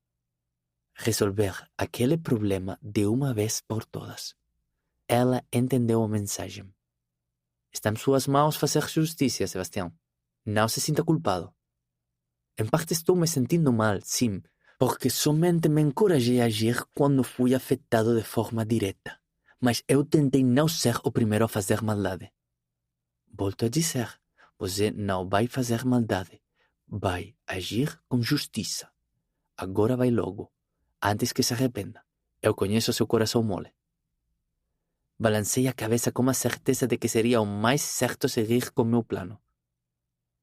Resolver aquele problema de uma vez por todas. Ela entendeu a mensagem. Está em suas mãos fazer justiça, Sebastião. Não se sinta culpado. Em parte estou me sentindo mal, sim, porque somente me encorajei a agir quando fui afetado de forma direta. Mas eu tentei não ser o primeiro a fazer maldade. Volto a dizer, você não vai fazer maldade. Vai agir com justiça. Agora vai logo, antes que se arrependa. Eu conheço seu coração mole. Balancei a cabeça com a certeza de que seria o mais certo seguir com meu plano.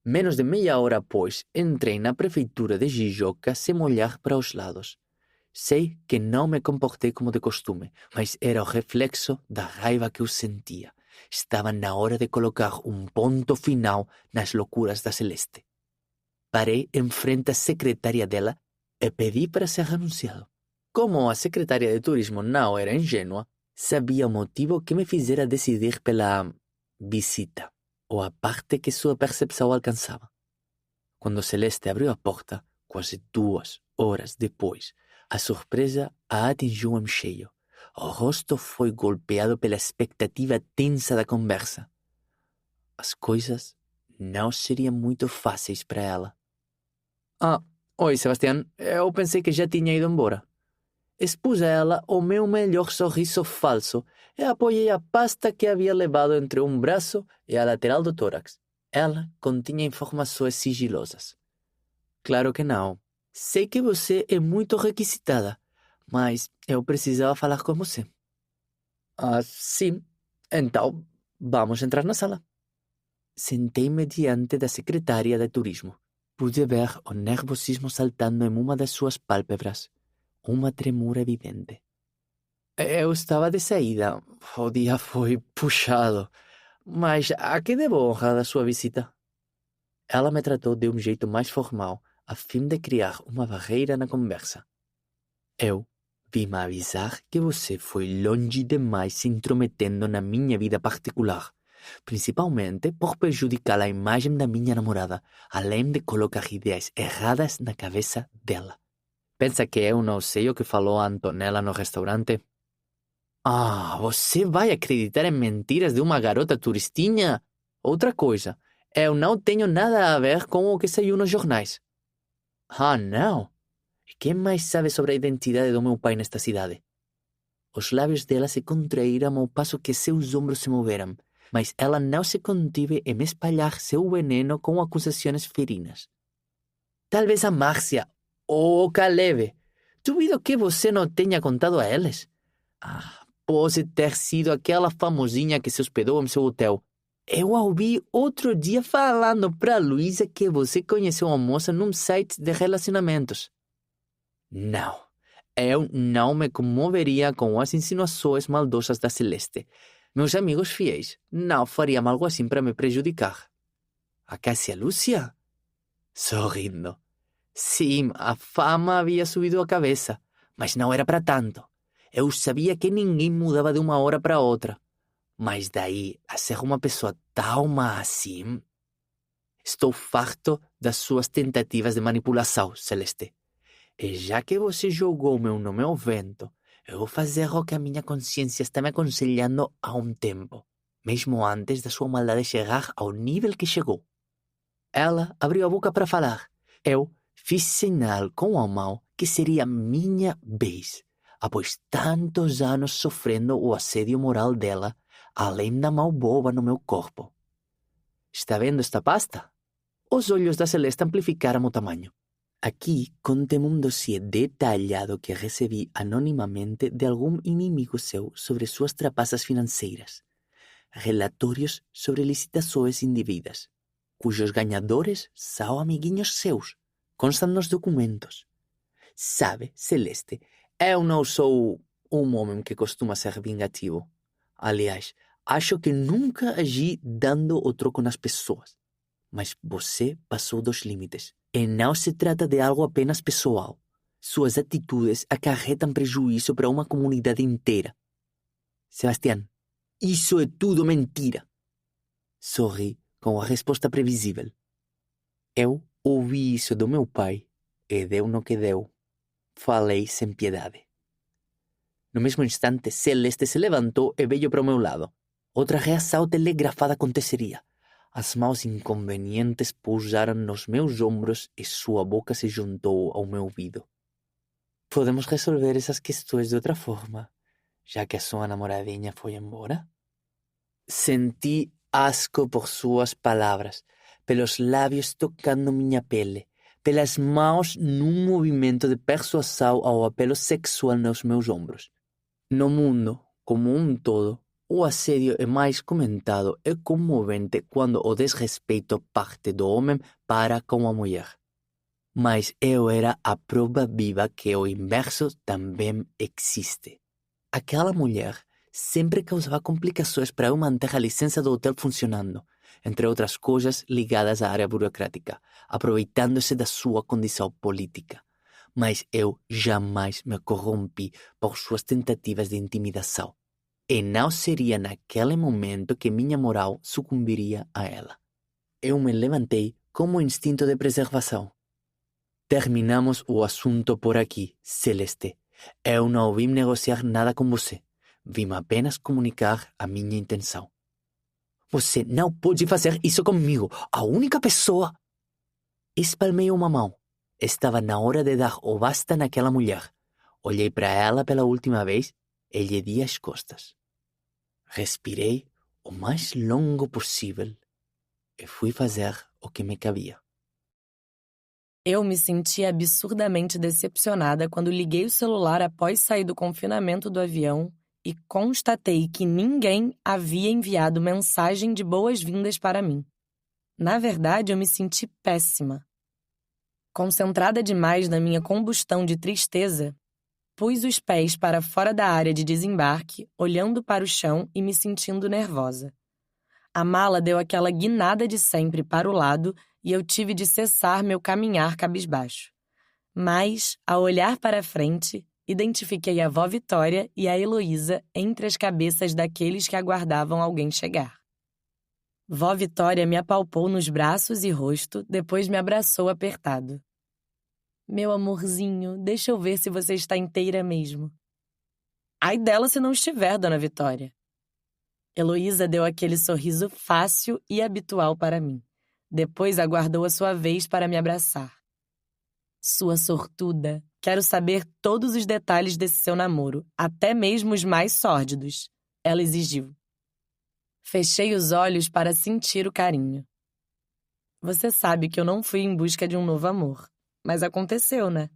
Menos de meia hora após, entrei na prefeitura de Jijoca sem olhar para os lados. Sei que não me comportei como de costume, mas era o reflexo da raiva que eu sentia. Estava na hora de colocar um ponto final nas loucuras da Celeste. Parei em frente à secretária dela e pedi para ser anunciado. Como a secretária de turismo não era ingênua, sabia o motivo que me fizera decidir pela visita, ou a parte que sua percepção alcançava. Quando Celeste abriu a porta, quase 2 horas depois, a surpresa a atingiu em cheio. O rosto foi golpeado pela expectativa tensa da conversa. As coisas não seriam muito fáceis para ela. Oi, Sebastián. Eu pensei que já tinha ido embora. Expus a ela o meu melhor sorriso falso e apoiei a pasta que havia levado entre um braço e a lateral do tórax. Ela continha informações sigilosas. Claro que não. Sei que você é muito requisitada, mas eu precisava falar com você. Sim. Então, vamos entrar na sala. Sentei-me diante da secretária de turismo. Pude ver o nervosismo saltando em uma das suas pálpebras. Uma tremura evidente. Eu estava de saída. O dia foi puxado. Mas a que devo honrar da sua visita? Ela me tratou de um jeito mais formal, a fim de criar uma barreira na conversa. Eu vim avisar que você foi longe demais se intrometendo na minha vida particular, principalmente por prejudicar a imagem da minha namorada, além de colocar ideias erradas na cabeça dela. Pensa que eu não sei o que falou a Antonella no restaurante? Ah, você vai acreditar em mentiras de uma garota turistinha? Outra coisa, eu não tenho nada a ver com o que saiu nos jornais. Ah, não? E quem mais sabe sobre a identidade do meu pai nesta cidade? Os lábios dela se contraíram ao passo que seus ombros se moveram, mas ela não se contive em espalhar seu veneno com acusações ferinas. Talvez a Márcia ou o Caleb. Duvido que você não tenha contado a eles. Ah, pode ter sido aquela famosinha que se hospedou em seu hotel. Eu a ouvi outro dia falando para Luísa que você conheceu uma moça num site de relacionamentos. Não, eu não me comoveria com as insinuações maldosas da Celeste. Meus amigos fiéis não fariam algo assim para me prejudicar. A Cássia Lúcia? Sorrindo. Sim, a fama havia subido a cabeça, mas não era para tanto. Eu sabia que ninguém mudava de uma hora para outra. Mas daí a ser uma pessoa tão má assim... Estou farto das suas tentativas de manipulação, Celeste. E já que você jogou meu nome ao vento, eu vou fazer o que a minha consciência está me aconselhando há um tempo, mesmo antes da sua maldade chegar ao nível que chegou. Ela abriu a boca para falar. Eu fiz sinal com a mão que seria minha vez, após tantos anos sofrendo o assédio moral dela, além da mão boba no meu corpo. Está vendo esta pasta? Os olhos da Celeste amplificaram o tamanho. Aqui contém um dossiê detalhado que recebi anonimamente de algum inimigo seu sobre suas trapaças financeiras. Relatórios sobre licitações indevidas, cujos ganhadores são amiguinhos seus. Constam nos documentos. Sabe, Celeste, eu não sou um homem que costuma ser vingativo. Aliás, acho que nunca agi dando o troco nas pessoas. Mas você passou dos limites. E não se trata de algo apenas pessoal. Suas atitudes acarretam prejuízo para uma comunidade inteira. Sebastián, isso é tudo mentira. Sorri com a resposta previsível. Eu ouvi isso do meu pai e deu no que deu. Falei sem piedade. No mesmo instante, Celeste se levantou e veio para o meu lado. Outra reação telegrafada aconteceria. As mãos inconvenientes pousaram nos meus ombros e sua boca se juntou ao meu ouvido. Podemos resolver essas questões de outra forma, já que a sua namoradinha foi embora? Senti asco por suas palavras, pelos lábios tocando minha pele, pelas mãos num movimento de persuasão ao apelo sexual nos meus ombros. No mundo, como um todo, o assédio é mais comentado e comovente quando o desrespeito parte do homem para com a mulher. Mas eu era a prova viva que o inverso também existe. Aquela mulher sempre causava complicações para eu manter a licença do hotel funcionando, entre outras coisas ligadas à área burocrática, aproveitando-se da sua condição política. Mas eu jamais me corrompi por suas tentativas de intimidação. E não seria naquele momento que minha moral sucumbiria a ela. Eu me levantei como instinto de preservação. Terminamos o assunto por aqui, Celeste. Eu não vim negociar nada com você. Vim apenas comunicar a minha intenção. Você não pode fazer isso comigo. A única pessoa... Espalmei uma mão. Estava na hora de dar o basta naquela mulher. Olhei para ela pela última vez e lhe di as costas. Respirei o mais longo possível e fui fazer o que me cabia. Eu me senti absurdamente decepcionada quando liguei o celular após sair do confinamento do avião e constatei que ninguém havia enviado mensagem de boas-vindas para mim. Na verdade, eu me senti péssima. Concentrada demais na minha combustão de tristeza, pus os pés para fora da área de desembarque, olhando para o chão e me sentindo nervosa. A mala deu aquela guinada de sempre para o lado e eu tive de cessar meu caminhar cabisbaixo. Mas, ao olhar para a frente, identifiquei a vó Vitória e a Heloísa entre as cabeças daqueles que aguardavam alguém chegar. Vó Vitória me apalpou nos braços e rosto, depois me abraçou apertado. Meu amorzinho, deixa eu ver se você está inteira mesmo. Ai dela se não estiver, dona Vitória. Heloísa deu aquele sorriso fácil e habitual para mim. Depois aguardou a sua vez para me abraçar. Sua sortuda, quero saber todos os detalhes desse seu namoro, até mesmo os mais sórdidos, ela exigiu. Fechei os olhos para sentir o carinho. Você sabe que eu não fui em busca de um novo amor, mas aconteceu, né?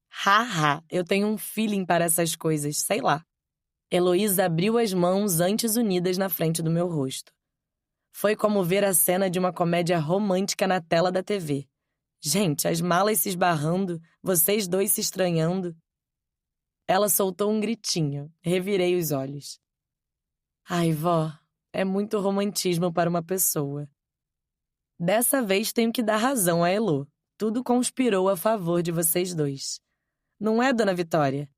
Haha, eu tenho um feeling para essas coisas, sei lá. Heloísa abriu as mãos antes unidas na frente do meu rosto. Foi como ver a cena de uma comédia romântica na tela da TV. Gente, as malas se esbarrando, vocês dois se estranhando. Ela soltou um gritinho, revirei os olhos. Ai, vó, é muito romantismo para uma pessoa. Dessa vez tenho que dar razão a Elo. Tudo conspirou a favor de vocês dois. Não é, dona Vitória?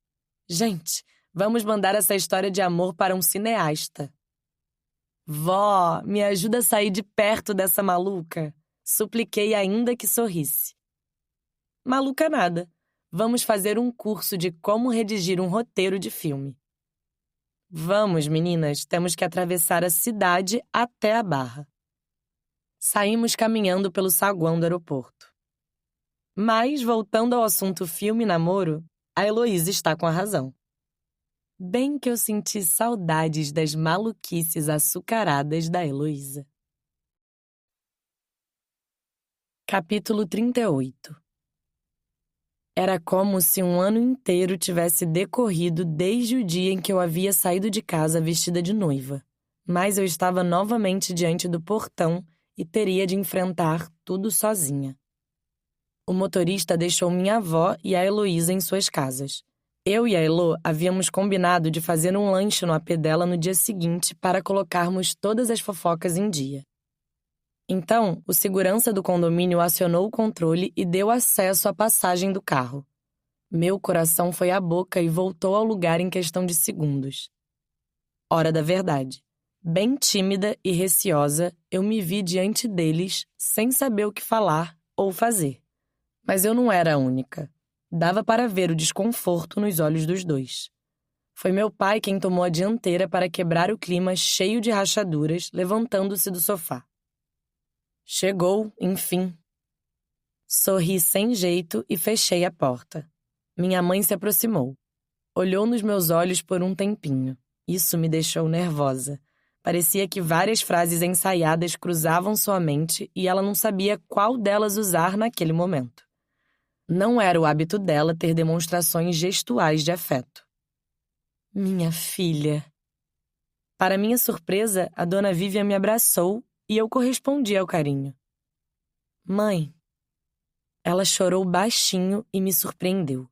Gente, vamos mandar essa história de amor para um cineasta. Vó, me ajuda a sair de perto dessa maluca. Supliquei ainda que sorrisse. Maluca nada. Vamos fazer um curso de como redigir um roteiro de filme. Vamos, meninas, temos que atravessar a cidade até a Barra. Saímos caminhando pelo saguão do aeroporto. Mas, voltando ao assunto filme e namoro, a Heloísa está com a razão. Bem que eu senti saudades das maluquices açucaradas da Heloísa. Capítulo 38. Era como se um ano inteiro tivesse decorrido desde o dia em que eu havia saído de casa vestida de noiva. Mas eu estava novamente diante do portão e teria de enfrentar tudo sozinha. O motorista deixou minha avó e a Heloísa em suas casas. Eu e a Elo havíamos combinado de fazer um lanche no apê dela no dia seguinte para colocarmos todas as fofocas em dia. Então, o segurança do condomínio acionou o controle e deu acesso à passagem do carro. Meu coração foi à boca e voltou ao lugar em questão de segundos. Hora da verdade. Bem tímida e receosa, eu me vi diante deles, sem saber o que falar ou fazer. Mas eu não era a única. Dava para ver o desconforto nos olhos dos dois. Foi meu pai quem tomou a dianteira para quebrar o clima cheio de rachaduras, levantando-se do sofá. Chegou, enfim. Sorri sem jeito e fechei a porta. Minha mãe se aproximou. Olhou nos meus olhos por um tempinho. Isso me deixou nervosa. Parecia que várias frases ensaiadas cruzavam sua mente e ela não sabia qual delas usar naquele momento. Não era o hábito dela ter demonstrações gestuais de afeto. Minha filha. Para minha surpresa, a dona Vivian me abraçou e eu correspondi ao carinho. Mãe. Ela chorou baixinho e me surpreendeu.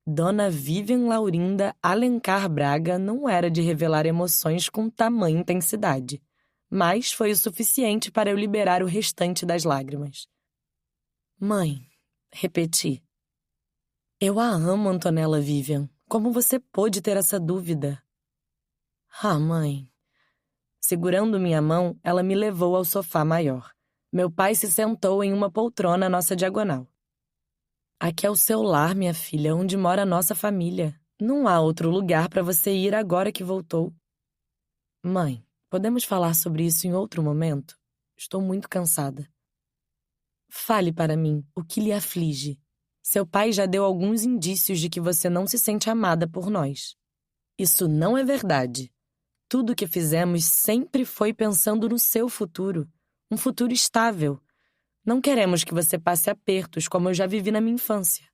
Dona Vivian Laurinda Alencar Braga não era de revelar emoções com tamanha intensidade, mas foi o suficiente para eu liberar o restante das lágrimas. Mãe, repeti. Eu a amo, Antonella Vivian. Como você pôde ter essa dúvida? Ah, mãe. Segurando minha mão, ela me levou ao sofá maior. Meu pai se sentou em uma poltrona à nossa diagonal. Aqui é o seu lar, minha filha, onde mora a nossa família. Não há outro lugar para você ir agora que voltou. Mãe, podemos falar sobre isso em outro momento? Estou muito cansada. Fale para mim o que lhe aflige. Seu pai já deu alguns indícios de que você não se sente amada por nós. Isso não é verdade. Tudo o que fizemos sempre foi pensando no seu futuro. Um futuro estável. Não queremos que você passe apertos como eu já vivi na minha infância.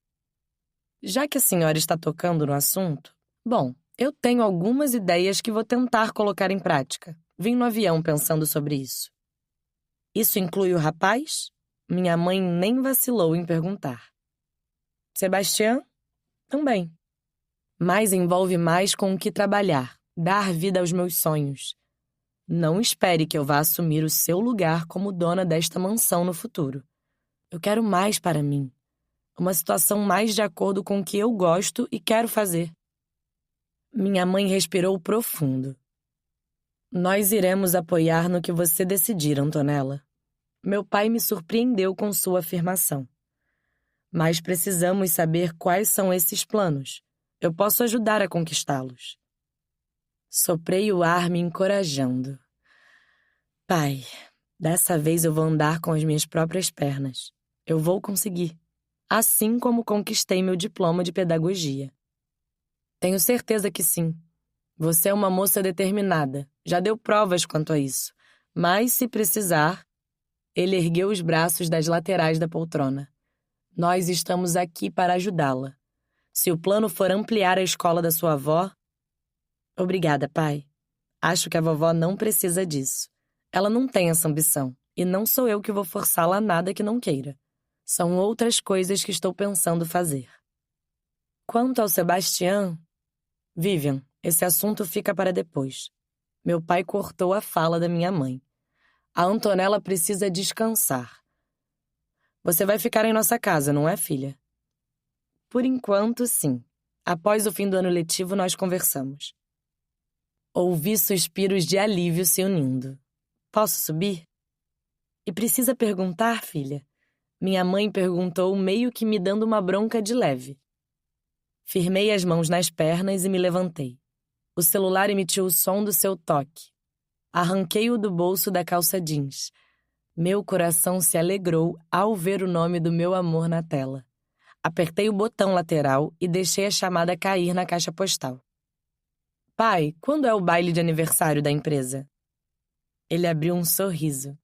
Já que a senhora está tocando no assunto, bom, eu tenho algumas ideias que vou tentar colocar em prática. Vim no avião pensando sobre isso. Isso inclui o rapaz? Minha mãe nem vacilou em perguntar. Sebastião? Também. Mas envolve mais com o que trabalhar, dar vida aos meus sonhos. Não espere que eu vá assumir o seu lugar como dona desta mansão no futuro. Eu quero mais para mim. Uma situação mais de acordo com o que eu gosto e quero fazer. Minha mãe respirou profundo. Nós iremos apoiar no que você decidir, Antonella. Meu pai me surpreendeu com sua afirmação. Mas precisamos saber quais são esses planos. Eu posso ajudar a conquistá-los. Soprei o ar me encorajando. Pai, dessa vez eu vou andar com as minhas próprias pernas. Eu vou conseguir. Assim como conquistei meu diploma de pedagogia. Tenho certeza que sim. Você é uma moça determinada. Já deu provas quanto a isso. Mas, se precisar... Ele ergueu os braços das laterais da poltrona. Nós estamos aqui para ajudá-la. Se o plano for ampliar a escola da sua avó... Obrigada, pai. Acho que a vovó não precisa disso. Ela não tem essa ambição. E não sou eu que vou forçá-la a nada que não queira. São outras coisas que estou pensando fazer. Quanto ao Sebastião... Vivian, esse assunto fica para depois. Meu pai cortou a fala da minha mãe. A Antonella precisa descansar. Você vai ficar em nossa casa, não é, filha? Por enquanto, sim. Após o fim do ano letivo, nós conversamos. Ouvi suspiros de alívio se unindo. Posso subir? E precisa perguntar, filha? Minha mãe perguntou, meio que me dando uma bronca de leve. Firmei as mãos nas pernas e me levantei. O celular emitiu o som do seu toque. Arranquei-o do bolso da calça jeans. Meu coração se alegrou ao ver o nome do meu amor na tela. Apertei o botão lateral e deixei a chamada cair na caixa postal. Pai, quando é o baile de aniversário da empresa? Ele abriu um sorriso.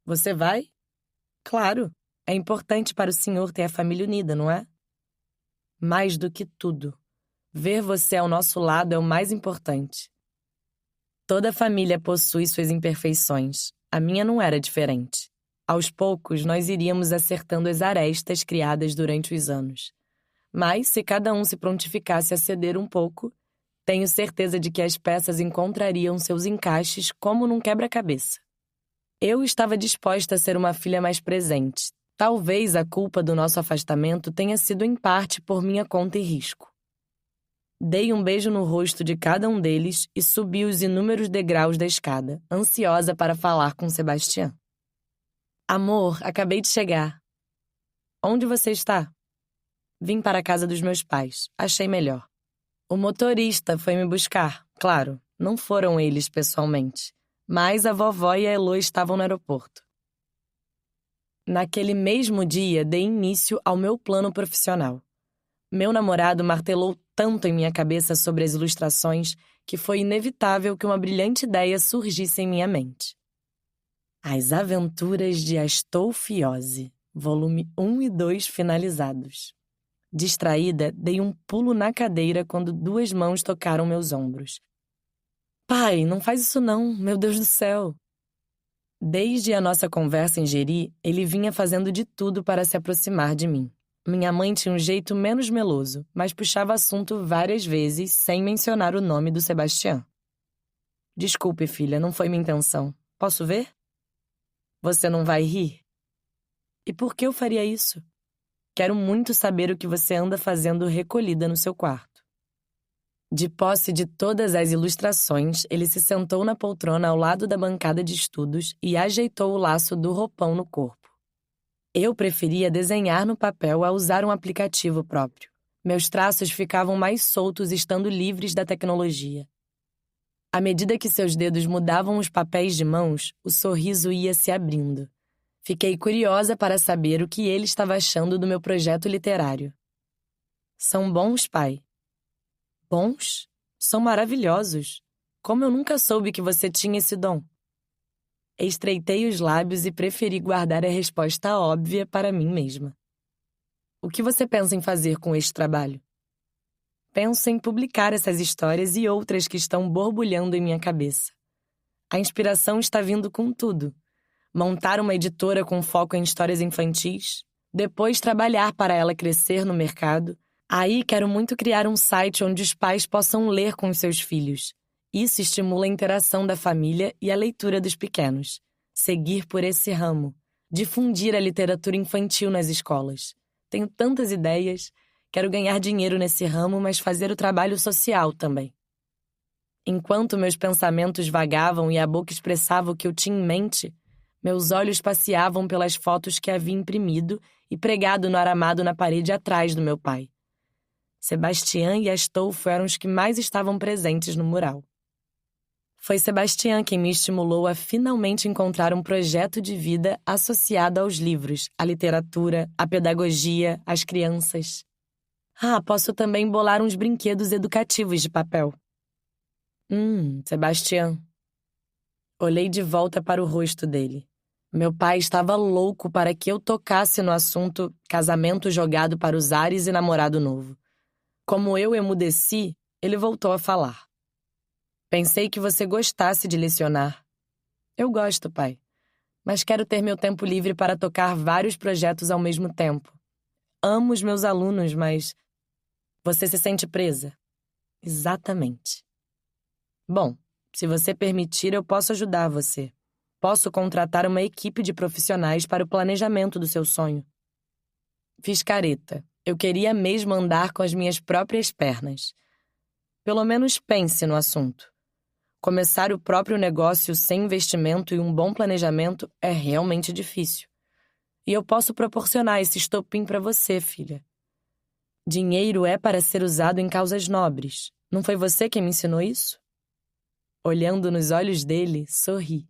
Você vai? Claro, é importante para o senhor ter a família unida, não é? Mais do que tudo, ver você ao nosso lado é o mais importante. Toda família possui suas imperfeições. A minha não era diferente. Aos poucos, nós iríamos acertando as arestas criadas durante os anos. Mas, se cada um se prontificasse a ceder um pouco, tenho certeza de que as peças encontrariam seus encaixes como num quebra-cabeça. Eu estava disposta a ser uma filha mais presente. Talvez a culpa do nosso afastamento tenha sido em parte por minha conta e risco. Dei um beijo no rosto de cada um deles e subi os inúmeros degraus da escada, ansiosa para falar com Sebastião. Amor, acabei de chegar. Onde você está? Vim para a casa dos meus pais. Achei melhor. O motorista foi me buscar. Claro, não foram eles pessoalmente. Mas a vovó e a Elô estavam no aeroporto. Naquele mesmo dia, dei início ao meu plano profissional. Meu namorado martelou tanto em minha cabeça sobre as ilustrações que foi inevitável que uma brilhante ideia surgisse em minha mente. As Aventuras de Astolfiose, volume 1 e 2 finalizados. Distraída, dei um pulo na cadeira quando 2 mãos tocaram meus ombros. Pai, não faz isso não, meu Deus do céu! Desde a nossa conversa em Jeri, ele vinha fazendo de tudo para se aproximar de mim. Minha mãe tinha um jeito menos meloso, mas puxava assunto várias vezes sem mencionar o nome do Sebastião. Desculpe, filha, não foi minha intenção. Posso ver? Você não vai rir? E por que eu faria isso? Quero muito saber o que você anda fazendo recolhida no seu quarto. De posse de todas as ilustrações, ele se sentou na poltrona ao lado da bancada de estudos e ajeitou o laço do roupão no corpo. Eu preferia desenhar no papel a usar um aplicativo próprio. Meus traços ficavam mais soltos estando livres da tecnologia. À medida que seus dedos mudavam os papéis de mãos, o sorriso ia se abrindo. Fiquei curiosa para saber o que ele estava achando do meu projeto literário. São bons, pai? Bons? São maravilhosos. Como eu nunca soube que você tinha esse dom. Estreitei os lábios e preferi guardar a resposta óbvia para mim mesma. O que você pensa em fazer com este trabalho? Penso em publicar essas histórias e outras que estão borbulhando em minha cabeça. A inspiração está vindo com tudo. Montar uma editora com foco em histórias infantis, depois trabalhar para ela crescer no mercado. Aí quero muito criar um site onde os pais possam ler com os seus filhos. Isso estimula a interação da família e a leitura dos pequenos. Seguir por esse ramo. Difundir a literatura infantil nas escolas. Tenho tantas ideias. Quero ganhar dinheiro nesse ramo, mas fazer o trabalho social também. Enquanto meus pensamentos vagavam e a boca expressava o que eu tinha em mente, meus olhos passeavam pelas fotos que havia imprimido e pregado no aramado na parede atrás do meu pai. Sebastião e Astolfo eram os que mais estavam presentes no mural. Foi Sebastião quem me estimulou a finalmente encontrar um projeto de vida associado aos livros, à literatura, à pedagogia, às crianças. Posso também bolar uns brinquedos educativos de papel. Sebastião. Olhei de volta para o rosto dele. Meu pai estava louco para que eu tocasse no assunto casamento jogado para os ares e namorado novo. Como eu emudeci, ele voltou a falar. Pensei que você gostasse de lecionar. Eu gosto, pai. Mas quero ter meu tempo livre para tocar vários projetos ao mesmo tempo. Amo os meus alunos, mas... Você se sente presa? Exatamente. Bom, se você permitir, eu posso ajudar você. Posso contratar uma equipe de profissionais para o planejamento do seu sonho. Fiz careta. Eu queria mesmo andar com as minhas próprias pernas. Pelo menos pense no assunto. Começar o próprio negócio sem investimento e um bom planejamento é realmente difícil. E eu posso proporcionar esse estopim para você, filha. Dinheiro é para ser usado em causas nobres. Não foi você quem me ensinou isso? Olhando nos olhos dele, sorri.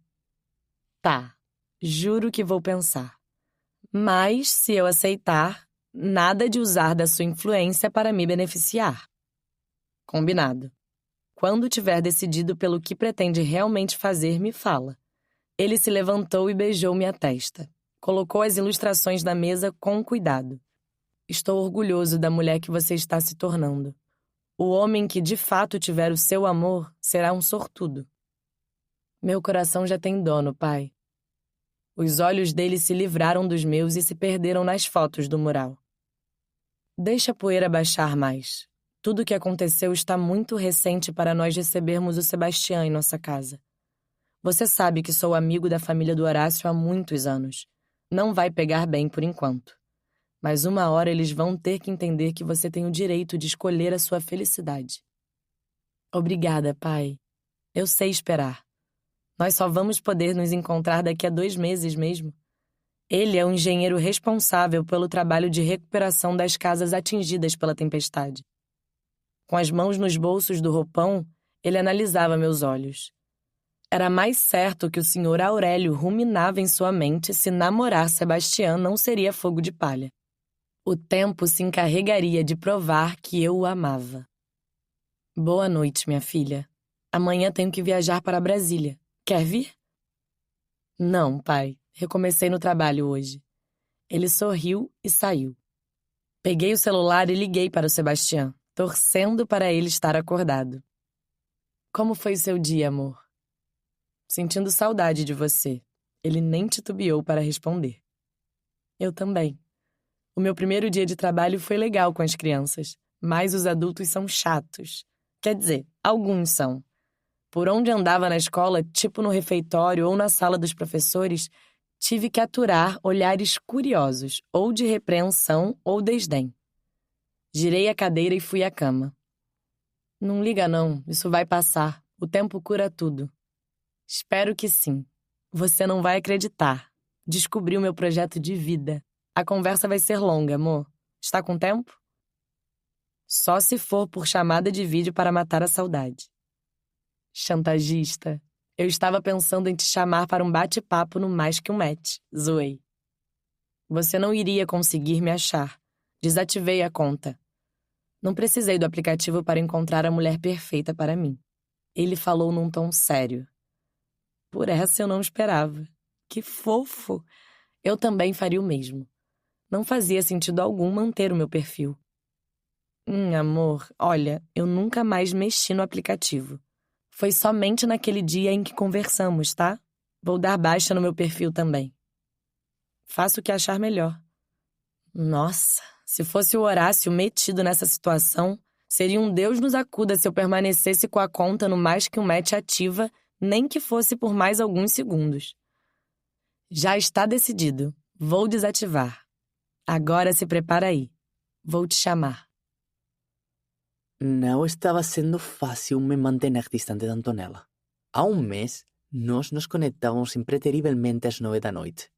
Tá, juro que vou pensar. Mas, se eu aceitar, nada de usar da sua influência para me beneficiar. Combinado. Quando tiver decidido pelo que pretende realmente fazer, me fala. Ele se levantou e beijou minha testa. Colocou as ilustrações na mesa com cuidado. Estou orgulhoso da mulher que você está se tornando. O homem que de fato tiver o seu amor será um sortudo. Meu coração já tem dono, pai. Os olhos dele se livraram dos meus e se perderam nas fotos do mural. Deixa a poeira baixar mais. Tudo o que aconteceu está muito recente para nós recebermos o Sebastião em nossa casa. Você sabe que sou amigo da família do Horácio há muitos anos. Não vai pegar bem por enquanto. Mas uma hora eles vão ter que entender que você tem o direito de escolher a sua felicidade. Obrigada, pai. Eu sei esperar. Nós só vamos poder nos encontrar daqui a 2 meses mesmo. Ele é o engenheiro responsável pelo trabalho de recuperação das casas atingidas pela tempestade. Com as mãos nos bolsos do roupão, ele analisava meus olhos. Era mais certo que o senhor Aurélio ruminava em sua mente se namorar Sebastião não seria fogo de palha. O tempo se encarregaria de provar que eu o amava. Boa noite, minha filha. Amanhã tenho que viajar para Brasília. Quer vir? Não, pai. Recomecei no trabalho hoje. Ele sorriu e saiu. Peguei o celular e liguei para o Sebastião, torcendo para ele estar acordado. Como foi seu dia, amor? Sentindo saudade de você. Ele nem titubeou para responder. Eu também. O meu primeiro dia de trabalho foi legal com as crianças, mas os adultos são chatos. Quer dizer, alguns são. Por onde andava na escola, tipo no refeitório ou na sala dos professores, tive que aturar olhares curiosos, ou de repreensão ou desdém. Girei a cadeira e fui à cama. Não liga não, isso vai passar. O tempo cura tudo. Espero que sim. Você não vai acreditar. Descobri o meu projeto de vida. A conversa vai ser longa, amor. Está com tempo? Só se for por chamada de vídeo para matar a saudade. Chantagista. Eu estava pensando em te chamar para um bate-papo no Mais Que Um Match. Zoei. Você não iria conseguir me achar. Desativei a conta. Não precisei do aplicativo para encontrar a mulher perfeita para mim. Ele falou num tom sério. Por essa eu não esperava. Que fofo! Eu também faria o mesmo. Não fazia sentido algum manter o meu perfil. Amor, olha, eu nunca mais mexi no aplicativo. Foi somente naquele dia em que conversamos, tá? Vou dar baixa no meu perfil também. Faça o que achar melhor. Nossa, se fosse o Horácio metido nessa situação, Seria um Deus nos acuda se eu permanecesse com a conta no mais que um match ativa, nem que fosse por mais alguns segundos. Já está decidido. Vou desativar. Agora se prepara aí. Vou te chamar. Não estava sendo fácil me manter distante de Antonella. Há um mês, nós nos conectávamos impreterivelmente às 9 da noite.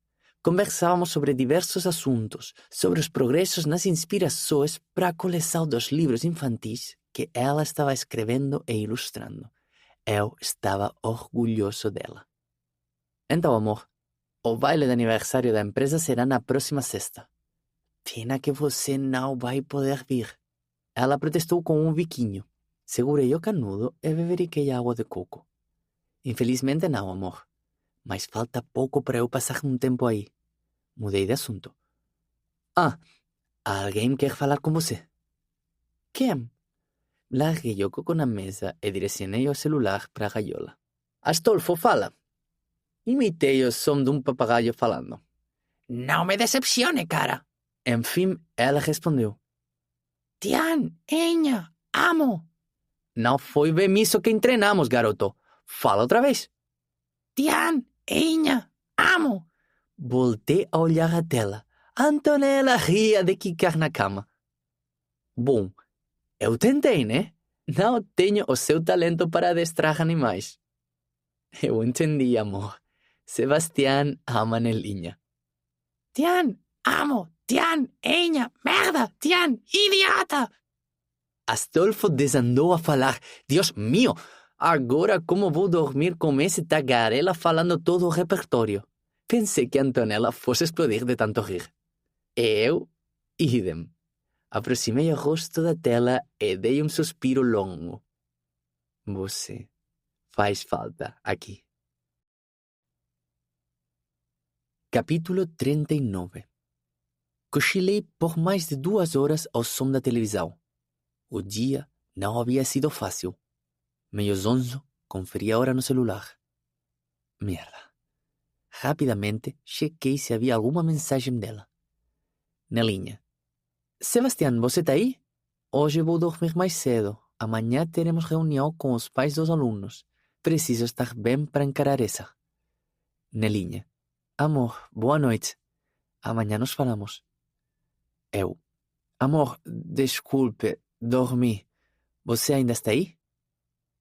Conversávamos sobre diversos assuntos, sobre os progressos nas inspirações para a coleção dos livros infantis que ela estava escrevendo e ilustrando. Eu estava orgulhoso dela. Então, amor, o baile de aniversário da empresa será na próxima sexta. Pena que você não vai poder vir. Ela protestou com um biquinho. Segurei o canudo e beberiquei água de coco. Infelizmente não, amor. Mas falta pouco para eu passar um tempo aí. Mudei de assunto. Alguém quer falar com você. Quem? Larguei o coco na mesa e direcionei o celular para a gaiola. Astolfo, fala. Imitei o som de um papagaio falando. Não me decepcione, cara. Enfim, ela respondeu. Tian, Enha, amo. Não foi bem isso que treinamos, garoto. Fala outra vez. Tian, Enha, amo. Voltei a olhar a tela. Antonella ria de quicar na cama. Bom, eu tentei, né? Não tenho o seu talento para adestrar animais. Eu entendi, amor. Sebastián ama Nelinha. Tian, amo. Tian, Enha, merda. Tian, idiota. Astolfo desandou a falar. Deus mío, agora como vou dormir com esse tagarela falando todo o repertório? Pensei que Antonella fosse explodir de tanto rir. Eu, idem. Aproximei o rosto da tela e dei um suspiro longo. Você faz falta aqui. Capítulo 39. Cochilei por mais de 2 horas ao som da televisão. O dia não havia sido fácil. Meio zonzo, conferi a hora no celular. Merda. Rapidamente, chequei se havia alguma mensagem dela. Nelinha. Sebastián, você tá aí? Hoje vou dormir mais cedo. Amanhã teremos reunião com os pais dos alunos. Preciso estar bem para encarar essa. Nelinha. Amor, boa noite. Amanhã nos falamos. Eu. Amor, desculpe, dormi. Você ainda está aí?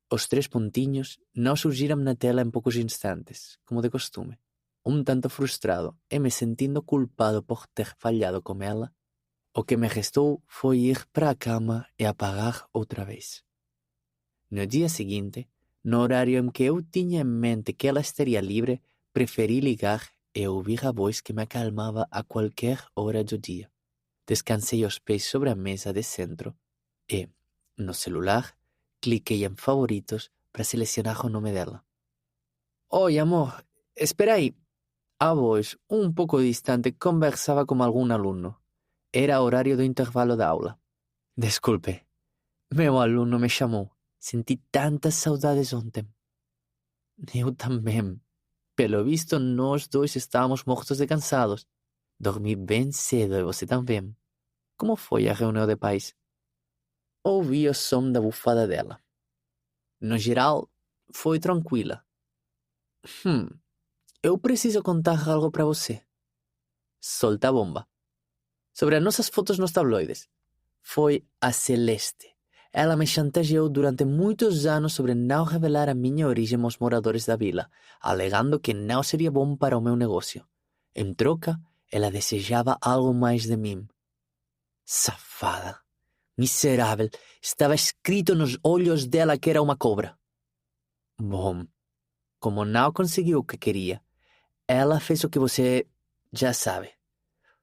Os 3 pontinhos não surgiram na tela em poucos instantes, como de costume. Um tanto frustrado e me sentindo culpado por ter falhado com ela, o que me restou foi ir para a cama e apagar outra vez. No dia seguinte, no horário em que eu tinha em mente que ela estaria livre, preferi ligar e ouvir a voz que me acalmava a qualquer hora do dia. Descansei os pés sobre a mesa de centro e, no celular, cliquei em favoritos para selecionar o nome dela. Oi, amor, espera aí. A voz, um pouco distante, conversava com algum aluno. Era horário do intervalo da aula. Desculpe, meu aluno me chamou. Senti tantas saudades ontem. Eu também. Pelo visto, nós dois estávamos mortos de cansados. Dormi bem cedo e você também. Como foi a reunião de pais? Ouvi o som da bufada dela. No geral, foi tranquila. Eu preciso contar algo para você. Solta a bomba. Sobre as nossas fotos nos tabloides. Foi a Celeste. Ela me chantageou durante muitos anos sobre não revelar a minha origem aos moradores da vila, alegando que não seria bom para o meu negócio. Em troca, ela desejava algo mais de mim. Safada. Miserável. Estava escrito nos olhos dela que era uma cobra. Bom, como não conseguiu o que queria, ela fez o que você já sabe.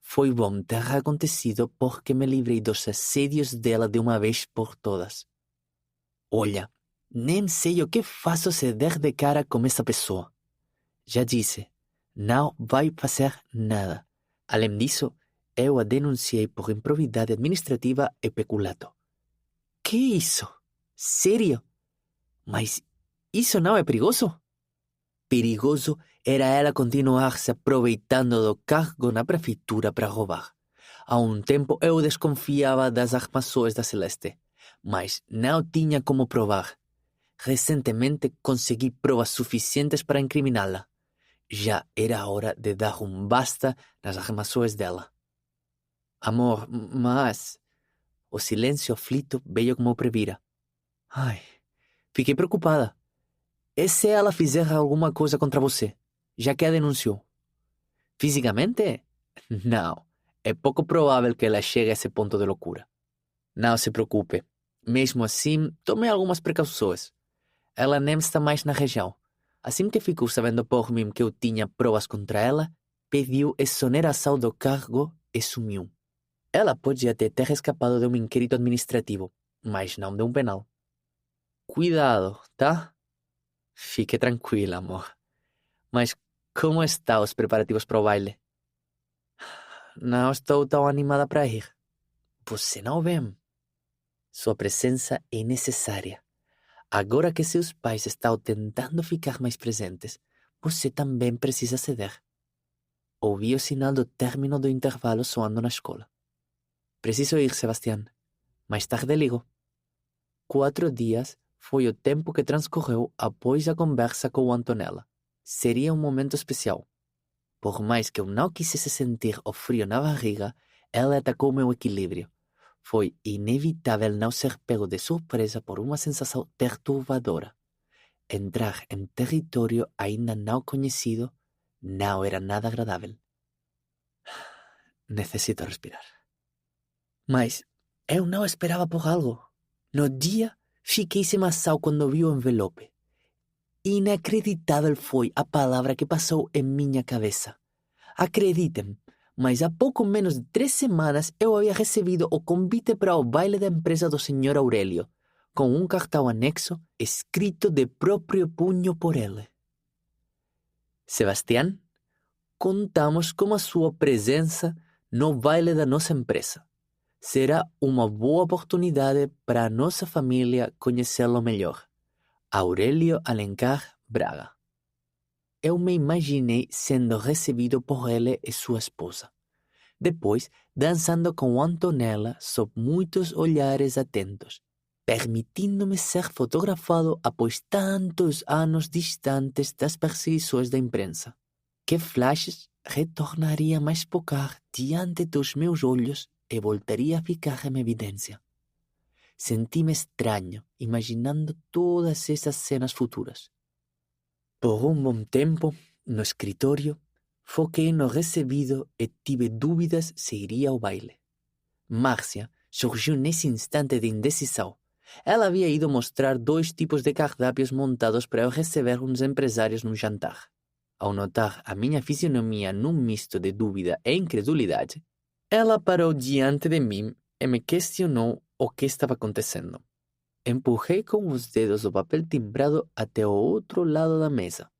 Foi bom ter acontecido porque me livrei dos assédios dela de uma vez por todas. Olha, nem sei o que faço se der de cara com essa pessoa. Já disse, não vai fazer nada. Além disso, eu a denunciei por improbidade administrativa e peculato. Que isso? Sério? Mas isso não é perigoso? Perigoso era ela continuar se aproveitando do cargo na prefeitura para roubar. Há um tempo eu desconfiava das armações da Celeste, mas não tinha como provar. Recentemente consegui provas suficientes para incriminá-la. Já era hora de dar basta nas armações dela. Amor, mas... O silêncio aflito veio como previra. Ai, fiquei preocupada. E se ela fizer alguma coisa contra você, já que a denunciou? Fisicamente? Não. É pouco provável que ela chegue a esse ponto de loucura. Não se preocupe. Mesmo assim, tomei algumas precauções. Ela nem está mais na região. Assim que ficou sabendo por mim que eu tinha provas contra ela, pediu exoneração do cargo e sumiu. Ela pode até ter escapado de um inquérito administrativo, mas não de um penal. Cuidado, tá? Fique tranquila, amor. Mas como estão os preparativos para o baile? Não estou tão animada para ir. Você não vem. Sua presença é necessária. Agora que seus pais estão tentando ficar mais presentes, você também precisa ceder. Ouvi o sinal do término do intervalo soando na escola. Preciso ir, Sebastián. Mais tarde ligo. 4 dias foi o tempo que transcorreu após a conversa com Antonella. Seria um momento especial. Por mais que eu não quisesse sentir o frio na barriga, ela atacou meu equilíbrio. Foi inevitável não ser pego de surpresa por uma sensação perturbadora. Entrar em território ainda não conhecido não era nada agradável. Necessito respirar. Mas eu não esperava por algo. No dia, fiquei sem ação quando vi o envelope. Inacreditável foi a palavra que passou em minha cabeça. Acreditem, mas há pouco menos de 3 semanas eu havia recebido o convite para o baile da empresa do Sr. Aurélio, com um cartão anexo escrito de próprio punho por ele. Sebastián, contamos com a sua presença no baile da nossa empresa. Será uma boa oportunidade para a nossa família conhecê-lo melhor. Aurélio Alencar Braga. Eu me imaginei sendo recebido por ele e sua esposa. Depois, dançando com Antonella sob muitos olhares atentos, permitindo-me ser fotografado após tantos anos distantes das perseguições da imprensa. Que flashes retornariam a espocar diante dos meus olhos e voltaria a ficar em evidência. Senti-me estranho, imaginando todas essas cenas futuras. Por um bom tempo, no escritório, foquei no recebido e tive dúvidas se iria ao baile. Márcia surgiu nesse instante de indecisão. Ela havia ido mostrar 2 tipos de cardápios montados para eu receber uns empresários num jantar. Ao notar a minha fisionomia num misto de dúvida e incredulidade, ela parou diante de mim e me questionou o que estava acontecendo. Empurrei com os dedos o papel timbrado até o outro lado da mesa.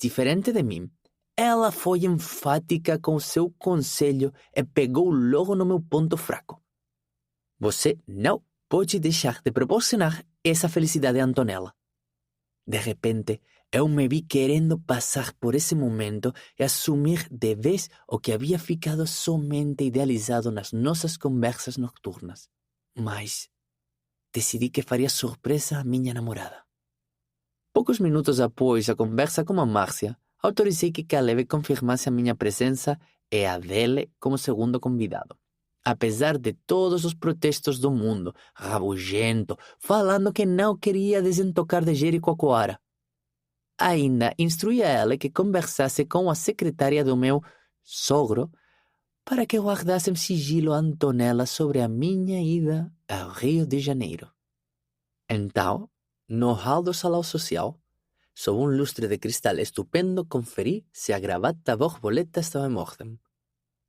Diferente de mim, ela foi enfática com seu conselho e pegou logo no meu ponto fraco. Você não pode deixar de proporcionar essa felicidade a Antonella. De repente, eu me vi querendo passar por esse momento e assumir de vez o que havia ficado somente idealizado nas nossas conversas noturnas. Mas decidi que faria surpresa à minha namorada. Poucos minutos após a conversa com a Márcia, autorizei que Caleb confirmasse a minha presença e a dele como segundo convidado. Apesar de todos os protestos do mundo, rabugento, falando que não queria desentocar de Jerico a Coara. Ainda instruí a ela que conversasse com a secretária do meu sogro para que guardasse em sigilo a Antonella sobre a minha ida ao Rio de Janeiro. Então, no hall do salão social, sob um lustre de cristal estupendo, conferi se a gravata borboleta estava em ordem.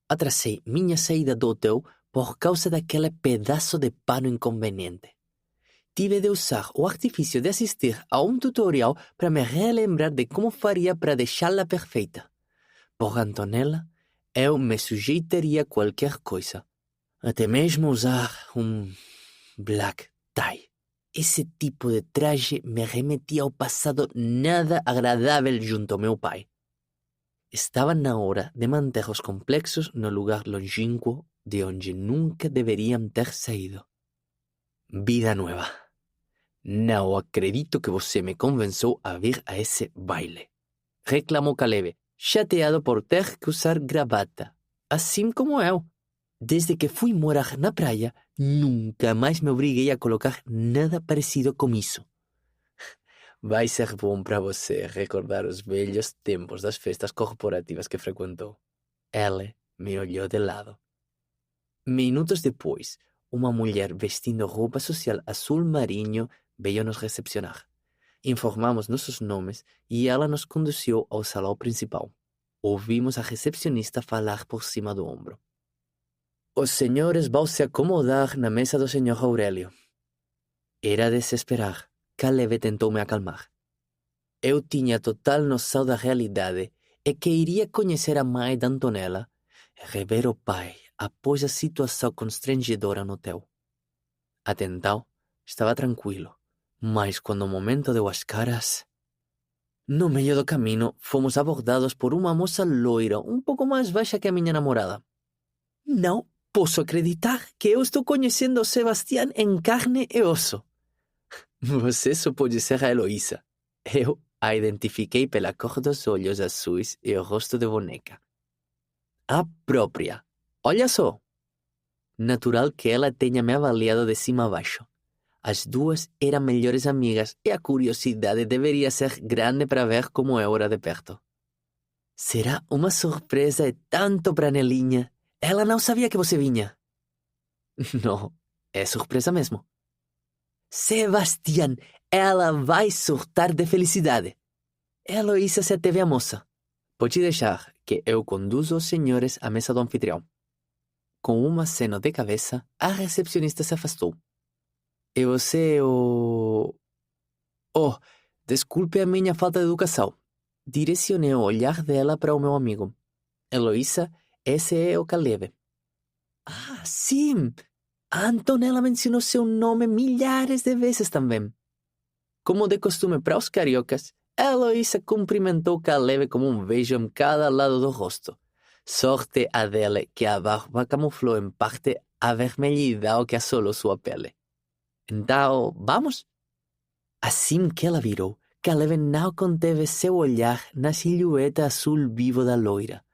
Atrasei minha saída do hotel por causa daquele pedaço de pano inconveniente. Tive de usar o artifício de assistir a um tutorial para me relembrar de como faria para deixá-la perfeita. Por Antonella, eu me sujeitaria a qualquer coisa. Até mesmo usar um black tie. Esse tipo de traje me remetia ao passado nada agradável junto ao meu pai. Estava na hora de manter os complexos no lugar longínquo de onde nunca deveriam ter saído. Vida nueva. Não acredito que você me convenceu a vir a esse baile, reclamou Caleb, chateado por ter que usar gravata, assim como eu. Desde que fui morar na praia, nunca mais me obriguei a colocar nada parecido com isso. Vai ser bom para você recordar os velhos tempos das festas corporativas que frequentou. Ela me olhou de lado. Minutos depois, uma mulher vestindo roupa social azul marinho veio nos recepcionar. Informamos nossos nomes e ela nos conduziu ao salão principal. Ouvimos a recepcionista falar por cima do ombro. Os senhores vão se acomodar na mesa do senhor Aurélio. Era de se esperar. Caleb tentou me acalmar. Eu tinha total noção da realidade e que iria conhecer a mãe de Antonella e rever o pai após a situação constrangedora no hotel. Até então, estava tranquilo, mas quando o momento deu as caras... No meio do caminho, fomos abordados por uma moça loira um pouco mais baixa que a minha namorada. Não posso acreditar que eu estou conhecendo o Sebastián em carne e osso. Você só pode ser a Heloísa. Eu a identifiquei pela cor dos olhos azuis e o rosto de boneca. A própria. Olha só. Natural que ela tenha me avaliado de cima a baixo. As duas eram melhores amigas e a curiosidade deveria ser grande para ver como eu era de perto. Será uma surpresa e tanto para Nelinha. Ela não sabia que você vinha. Não, é surpresa mesmo. Sebastián, ela vai surtar de felicidade. Heloísa se ateve a moça. Pode deixar que eu conduzo os senhores à mesa do anfitrião. Com um aceno de cabeça, a recepcionista se afastou. E você, Oh, desculpe a minha falta de educação. Direcionei o olhar dela para o meu amigo. Heloísa, esse é o Caleb. Ah, sim! A Antonella mencionou seu nome milhares de vezes também. Como de costume para os cariocas, Heloísa cumprimentou Caleb com um beijo em cada lado do rosto. Sorte a dele que a barba camuflou em parte a vermelhidão que assolou sua pele. Então, vamos? Assim que ela virou, Caleb não conteve seu olhar na silhueta azul vivo da loira.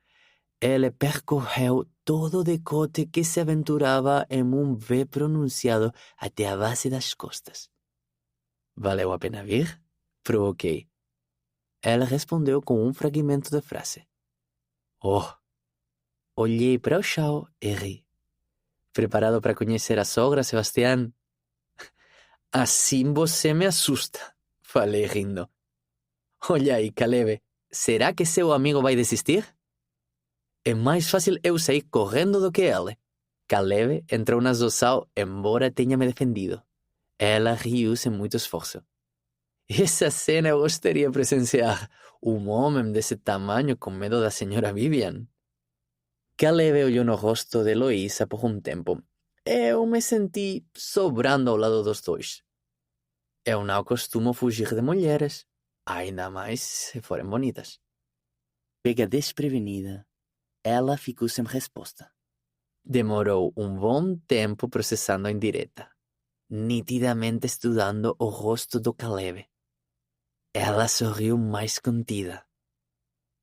Ele percorreu todo o decote que se aventurava em um V pronunciado até a base das costas. Valeu a pena vir? Provoquei. Ela respondeu com um fragmento de frase. Oh! Olhei para o chão e ri. Preparado para conhecer a sogra, Sebastián? Assim você me assusta, falei rindo. Olha aí, Caleb, será que seu amigo vai desistir? É mais fácil eu sair correndo do que ele. Caleb entrou na zoação, embora tenha me defendido. Ela riu sem muito esforço. Essa cena eu gostaria de presenciar. Um homem desse tamanho com medo da senhora Vivian. Caleb olhou no rosto de Heloísa por um tempo. Eu me senti sobrando ao lado dos dois. Eu não costumo fugir de mulheres, ainda mais se forem bonitas. Pega desprevenida, ela ficou sem resposta. Demorou um bom tempo processando a indireta, nitidamente estudando o rosto do Caleb. Ela sorriu mais contida.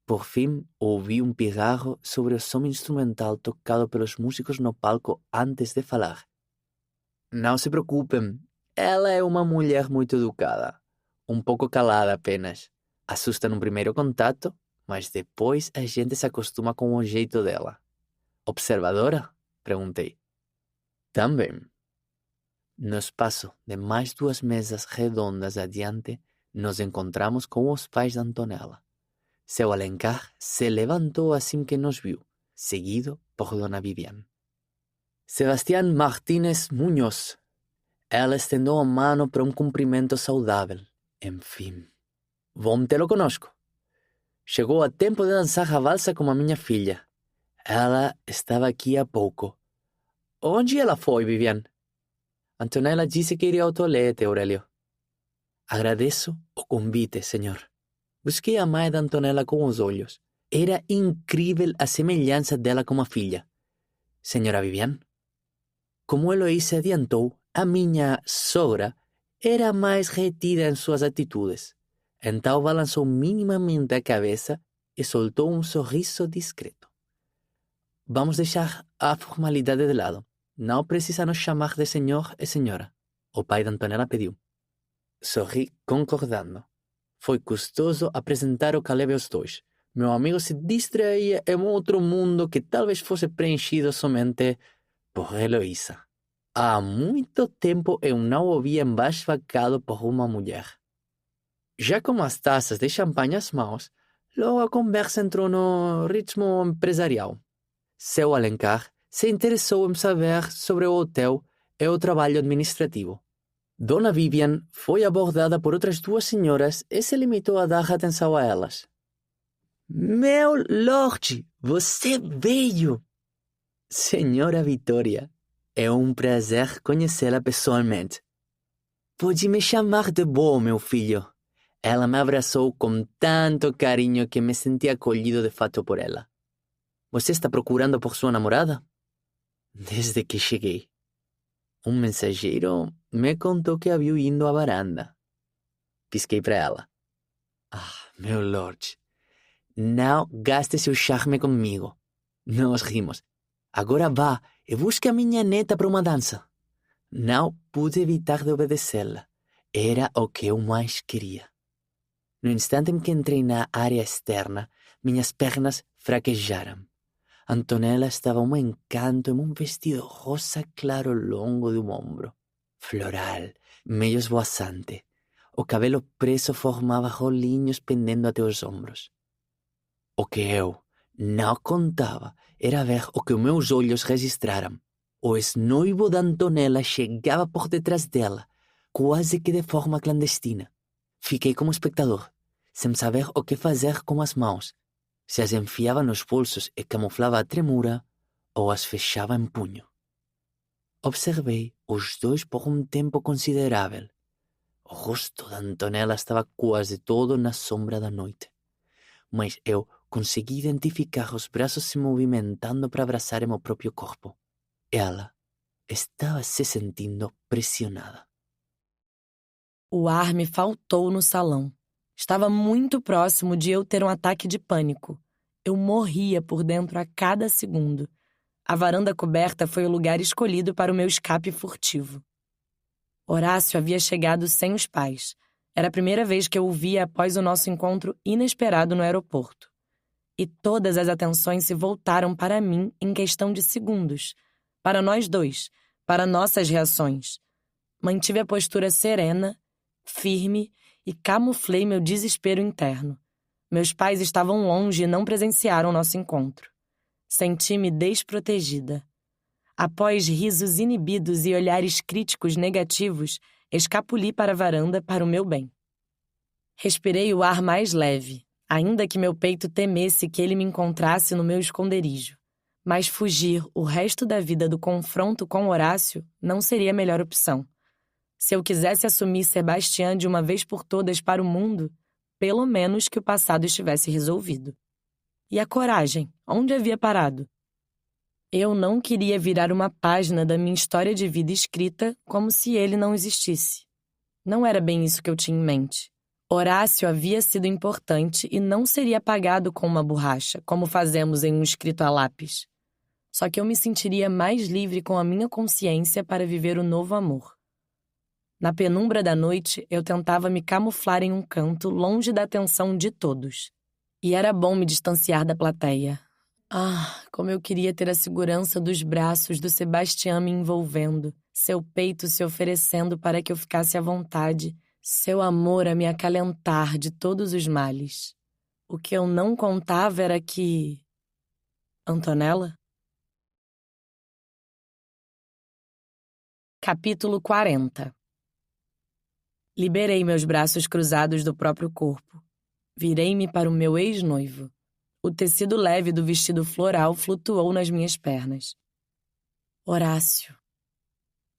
Por fim, ouvi um pigarro sobre o som instrumental tocado pelos músicos no palco antes de falar. Não se preocupem, ela é uma mulher muito educada. Um pouco calada apenas. Assusta no primeiro contato, mas depois a gente se acostuma com o jeito dela. Observadora? Perguntei. Também. No espaço de mais 2 mesas redondas adiante, nos encontramos com os pais de Antonella. Seu Alencar se levantou assim que nos viu, seguido por Dona Vivian. Sebastián Martínez Muñoz. Ela estendeu a mão para um cumprimento saudável. Enfim. Bom tê-lo conosco. Chegou a tempo de dançar a valsa com a minha filha. Ela estava aqui há pouco. Onde ela foi, Vivian? Antonella disse que iria ao toalete, Aurélio. Agradeço o convite, senhor. Busquei a mãe da Antonella com os olhos. Era incrível a semelhança dela com a filha. Senhora Vivian? Como Heloísa adiantou, A minha sogra era mais retida em suas atitudes. Então balançou minimamente a cabeça e soltou um sorriso discreto. Vamos deixar a formalidade de lado. Não precisa nos chamar de senhor e senhora. O pai de Antonella pediu. Sorri concordando. Foi custoso apresentar o Caleb aos dois. Meu amigo se distraía em outro mundo que talvez fosse preenchido somente por Heloísa. Há muito tempo eu não o havia embasbacado por uma mulher. Já com as taças de champanhe às mãos, logo a conversa entrou no ritmo empresarial. Seu Alencar se interessou em saber sobre o hotel e o trabalho administrativo. Dona Vivian foi abordada por outras duas senhoras e se limitou a dar atenção a elas. Meu Lorde, você veio! Senhora Vitória, é um prazer conhecê-la pessoalmente. Pode me chamar de Bo, meu filho. Ela me abraçou com tanto carinho que me senti acolhido de fato por ela. Você está procurando por sua namorada? Desde que cheguei. Um mensageiro me contou que havia ido à varanda. Pisquei para ela. Meu Lorde, não gaste seu charme comigo. Nós rimos. Agora vá e busque a minha neta para uma dança. Não pude evitar de obedecê-la. Era o que eu mais queria. No instante em que entrei na área externa, minhas pernas fraquejaram. Antonella estava um encanto em um vestido rosa claro longo de um ombro. Floral, meio esvoaçante. O cabelo preso formava rolinhos pendendo até os ombros. O que eu não contava era ver o que meus olhos registraram. O ex-noivo de Antonella chegava por detrás dela, quase que de forma clandestina. Fiquei como espectador, sem saber o que fazer com as mãos. Se as enfiava nos bolsos e camuflava a tremura, ou as fechava em punho. Observei os dois por um tempo considerável. O rosto de Antonella estava quase todo na sombra da noite. Mas eu consegui identificar os braços se movimentando para abraçar meu próprio corpo. Ela estava se sentindo pressionada. O ar me faltou no salão. Estava muito próximo de eu ter um ataque de pânico. Eu morria por dentro a cada segundo. A varanda coberta foi o lugar escolhido para o meu escape furtivo. Horácio havia chegado sem os pais. Era a primeira vez que eu o via após o nosso encontro inesperado no aeroporto. E todas as atenções se voltaram para mim em questão de segundos. Para nós dois, para nossas reações. Mantive a postura serena, firme e camuflei meu desespero interno. Meus pais estavam longe e não presenciaram nosso encontro. Senti-me desprotegida. Após risos inibidos e olhares críticos negativos, escapuli para a varanda para o meu bem. Respirei o ar mais leve, ainda que meu peito temesse que ele me encontrasse no meu esconderijo. Mas fugir o resto da vida do confronto com Horácio não seria a melhor opção. Se eu quisesse assumir Sebastián de uma vez por todas para o mundo, pelo menos que o passado estivesse resolvido. E a coragem, onde havia parado? Eu não queria virar uma página da minha história de vida escrita como se ele não existisse. Não era bem isso que eu tinha em mente. Horácio havia sido importante e não seria apagado com uma borracha, como fazemos em um escrito a lápis. Só que eu me sentiria mais livre com a minha consciência para viver o novo amor. Na penumbra da noite, eu tentava me camuflar em um canto, longe da atenção de todos. E era bom me distanciar da plateia. Como eu queria ter a segurança dos braços do Sebastián me envolvendo, seu peito se oferecendo para que eu ficasse à vontade, seu amor a me acalentar de todos os males. O que eu não contava era que... Antonella? Capítulo 40. Liberei meus braços cruzados do próprio corpo. Virei-me para o meu ex-noivo. O tecido leve do vestido floral flutuou nas minhas pernas. Horácio.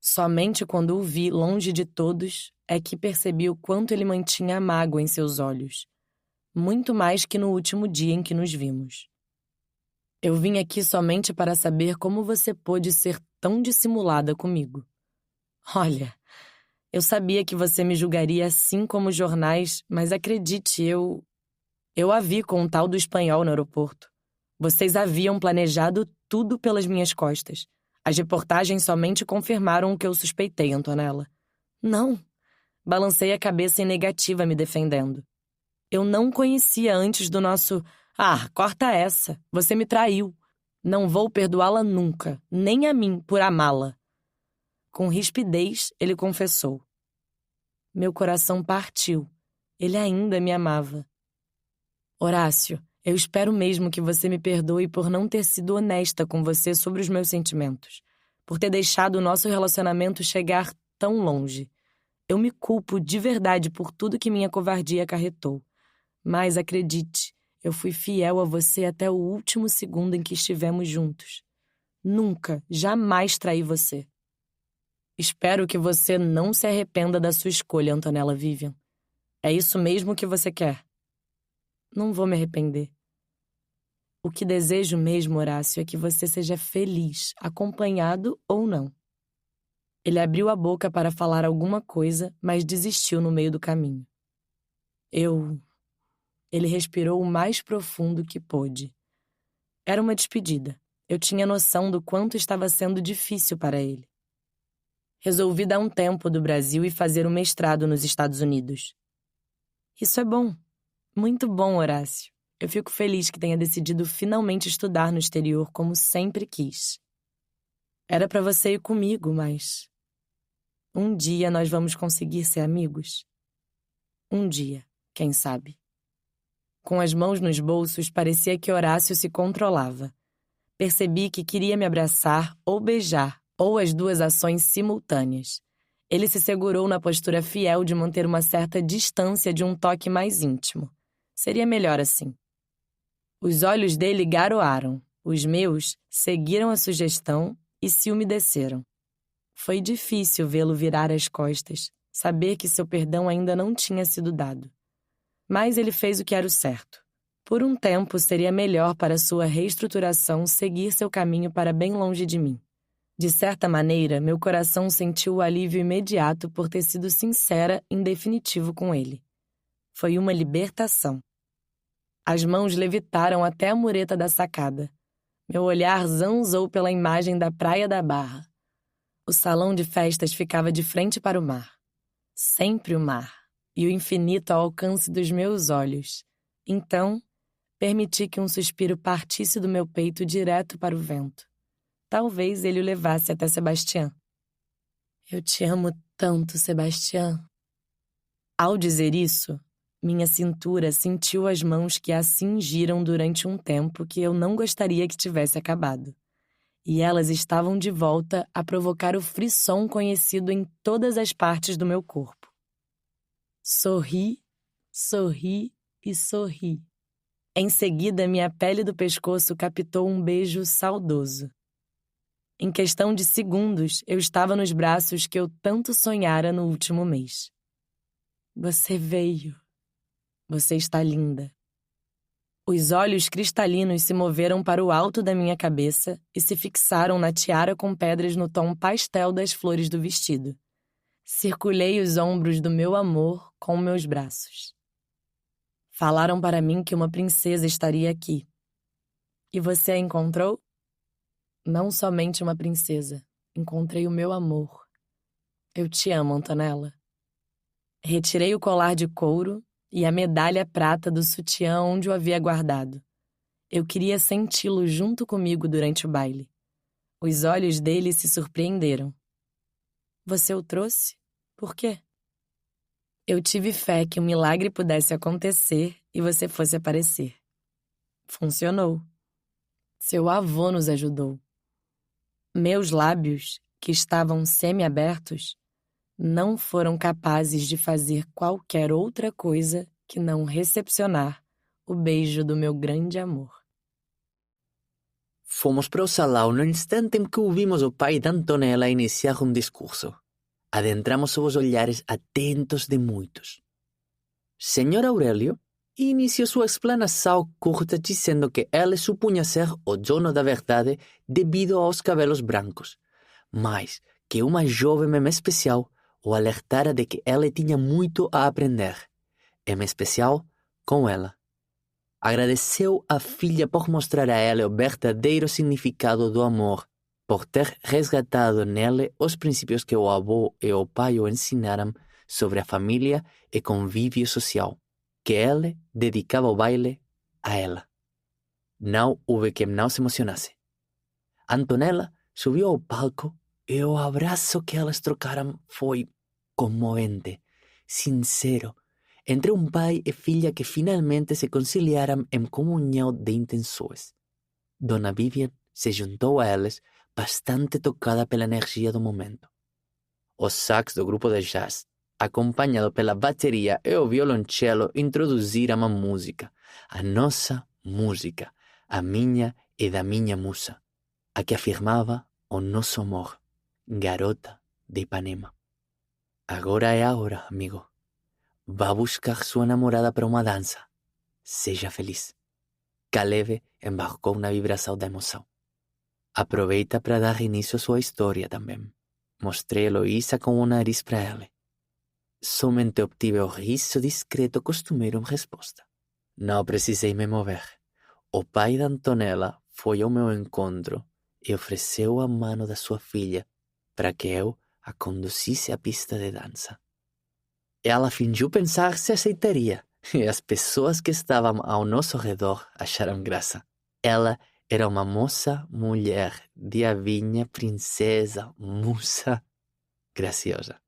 Somente quando o vi longe de todos é que percebi o quanto ele mantinha a mágoa em seus olhos. Muito mais que no último dia em que nos vimos. Eu vim aqui somente para saber como você pôde ser tão dissimulada comigo. Olha, eu sabia que você me julgaria assim como os jornais, mas acredite, eu a vi com um tal do espanhol no aeroporto. Vocês haviam planejado tudo pelas minhas costas. As reportagens somente confirmaram o que eu suspeitei, Antonella. Não. Balancei a cabeça em negativa, me defendendo. Eu não conhecia antes do nosso... Ah, corta essa. Você me traiu. Não vou perdoá-la nunca, nem a mim, por amá-la. Com rispidez, ele confessou. Meu coração partiu. Ele ainda me amava. Horácio, eu espero mesmo que você me perdoe por não ter sido honesta com você sobre os meus sentimentos, por ter deixado o nosso relacionamento chegar tão longe. Eu me culpo de verdade por tudo que minha covardia acarretou. Mas acredite, eu fui fiel a você até o último segundo em que estivemos juntos. Nunca, jamais traí você. Espero que você não se arrependa da sua escolha, Antonella Vivian. É isso mesmo que você quer? Não vou me arrepender. O que desejo mesmo, Horácio, é que você seja feliz, acompanhado ou não. Ele abriu a boca para falar alguma coisa, mas desistiu no meio do caminho. Ele respirou o mais profundo que pôde. Era uma despedida. Eu tinha noção do quanto estava sendo difícil para ele. Resolvi dar um tempo do Brasil e fazer um mestrado nos Estados Unidos. Isso é bom. Muito bom, Horácio. Eu fico feliz que tenha decidido finalmente estudar no exterior como sempre quis. Era para você ir comigo, mas... Um dia nós vamos conseguir ser amigos? Um dia, quem sabe? Com as mãos nos bolsos, parecia que Horácio se controlava. Percebi que queria me abraçar ou beijar, ou as duas ações simultâneas. Ele se segurou na postura fiel de manter uma certa distância de um toque mais íntimo. Seria melhor assim. Os olhos dele garoaram. Os meus seguiram a sugestão e se umedeceram. Foi difícil vê-lo virar as costas, saber que seu perdão ainda não tinha sido dado. Mas ele fez o que era o certo. Por um tempo, seria melhor para sua reestruturação seguir seu caminho para bem longe de mim. De certa maneira, meu coração sentiu o alívio imediato por ter sido sincera em definitivo com ele. Foi uma libertação. As mãos levitaram até a mureta da sacada. Meu olhar zanzou pela imagem da Praia da Barra. O salão de festas ficava de frente para o mar. Sempre o mar, e o infinito ao alcance dos meus olhos. Então, permiti que um suspiro partisse do meu peito direto para o vento. Talvez ele o levasse até Sebastião. Eu te amo tanto, Sebastião. Ao dizer isso, minha cintura sentiu as mãos que a cingiram durante um tempo que eu não gostaria que tivesse acabado. E elas estavam de volta a provocar o frisson conhecido em todas as partes do meu corpo. Sorri, sorri e sorri. Em seguida, minha pele do pescoço captou um beijo saudoso. Em questão de segundos, eu estava nos braços que eu tanto sonhara no último mês. Você veio. Você está linda. Os olhos cristalinos se moveram para o alto da minha cabeça e se fixaram na tiara com pedras no tom pastel das flores do vestido. Circulei os ombros do meu amor com meus braços. Falaram para mim que uma princesa estaria aqui. E você a encontrou? Não somente uma princesa. Encontrei o meu amor. Eu te amo, Antonella. Retirei o colar de couro e a medalha prata do sutiã onde o havia guardado. Eu queria senti-lo junto comigo durante o baile. Os olhos dele se surpreenderam. Você o trouxe? Por quê? Eu tive fé que um milagre pudesse acontecer e você fosse aparecer. Funcionou. Seu avô nos ajudou. Meus lábios, que estavam semi-abertos, não foram capazes de fazer qualquer outra coisa que não recepcionar o beijo do meu grande amor. Fomos para o salão no instante em que ouvimos o pai de Antonella iniciar um discurso. Adentramos sob os olhares atentos de muitos. Senhor Aurélio iniciou sua explanação curta dizendo que ele supunha ser o dono da verdade devido aos cabelos brancos, mas que uma jovem especial o alertara de que ela tinha muito a aprender, em especial com ela. Agradeceu à filha por mostrar a ela o verdadeiro significado do amor, por ter resgatado nele os princípios que o avô e o pai o ensinaram sobre a família e convívio social, que ele dedicava o baile a ela. Não houve quem não se emocionasse. Antonella subiu ao palco e o abraço que elas trocaram foi comovente, sincero, entre um pai e filha que finalmente se conciliaram em comunhão de intenções. Dona Vivian se juntou a eles, bastante tocada pela energia do momento. O sax do grupo de jazz, acompanhado pela bateria e o violoncelo, introduziram a música, a nossa música, a minha e da minha musa, a que afirmava o nosso amor, garota de Ipanema. Agora é a hora, amigo. Vá buscar sua namorada para uma dança. Seja feliz. Caleb embarcou na vibração da emoção. Aproveita para dar início à sua história também. Mostrei Heloísa com o nariz para ela. Somente obtive o riso discreto costumeiro em resposta. Não precisei me mover. O pai da Antonella foi ao meu encontro e ofereceu a mão da sua filha para que eu a conduzisse à pista de dança. Ela fingiu pensar se aceitaria, e as pessoas que estavam ao nosso redor acharam graça. Ela era uma moça mulher, diavinha, princesa, musa, graciosa.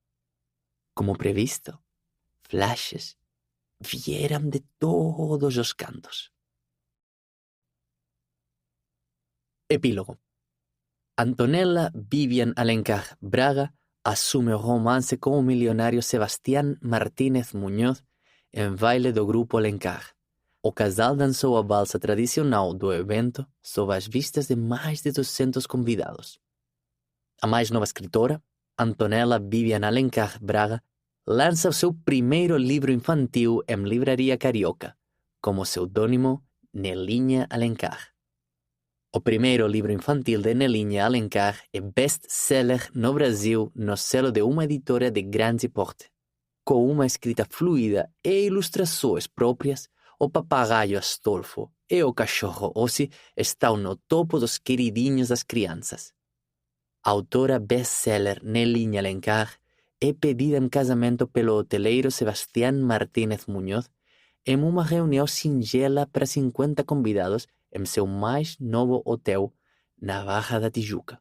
Como previsto, flashes vieram de todos os cantos. Epílogo. Antonella Vivian Alencar Braga assume o romance com o milionário Sebastián Martínez Muñoz em baile do grupo Alencar. O casal dançou a valsa tradicional do evento sob as vistas de mais de 200 convidados. A mais nova escritora, Antonella Vivian Alencar Braga, lança o seu primeiro livro infantil em livraria carioca, como pseudônimo Nelinha Alencar. O primeiro livro infantil de Nelinha Alencar é best-seller no Brasil no selo de uma editora de grande porte. Com uma escrita fluida e ilustrações próprias, o papagaio Astolfo e o cachorro Ossi estão no topo dos queridinhos das crianças. A autora best-seller Nelinha Alencar é pedida em casamento pelo hoteleiro Sebastián Martínez Muñoz em uma reunião singela para 50 convidados em seu mais novo hotel, na Barra da Tijuca.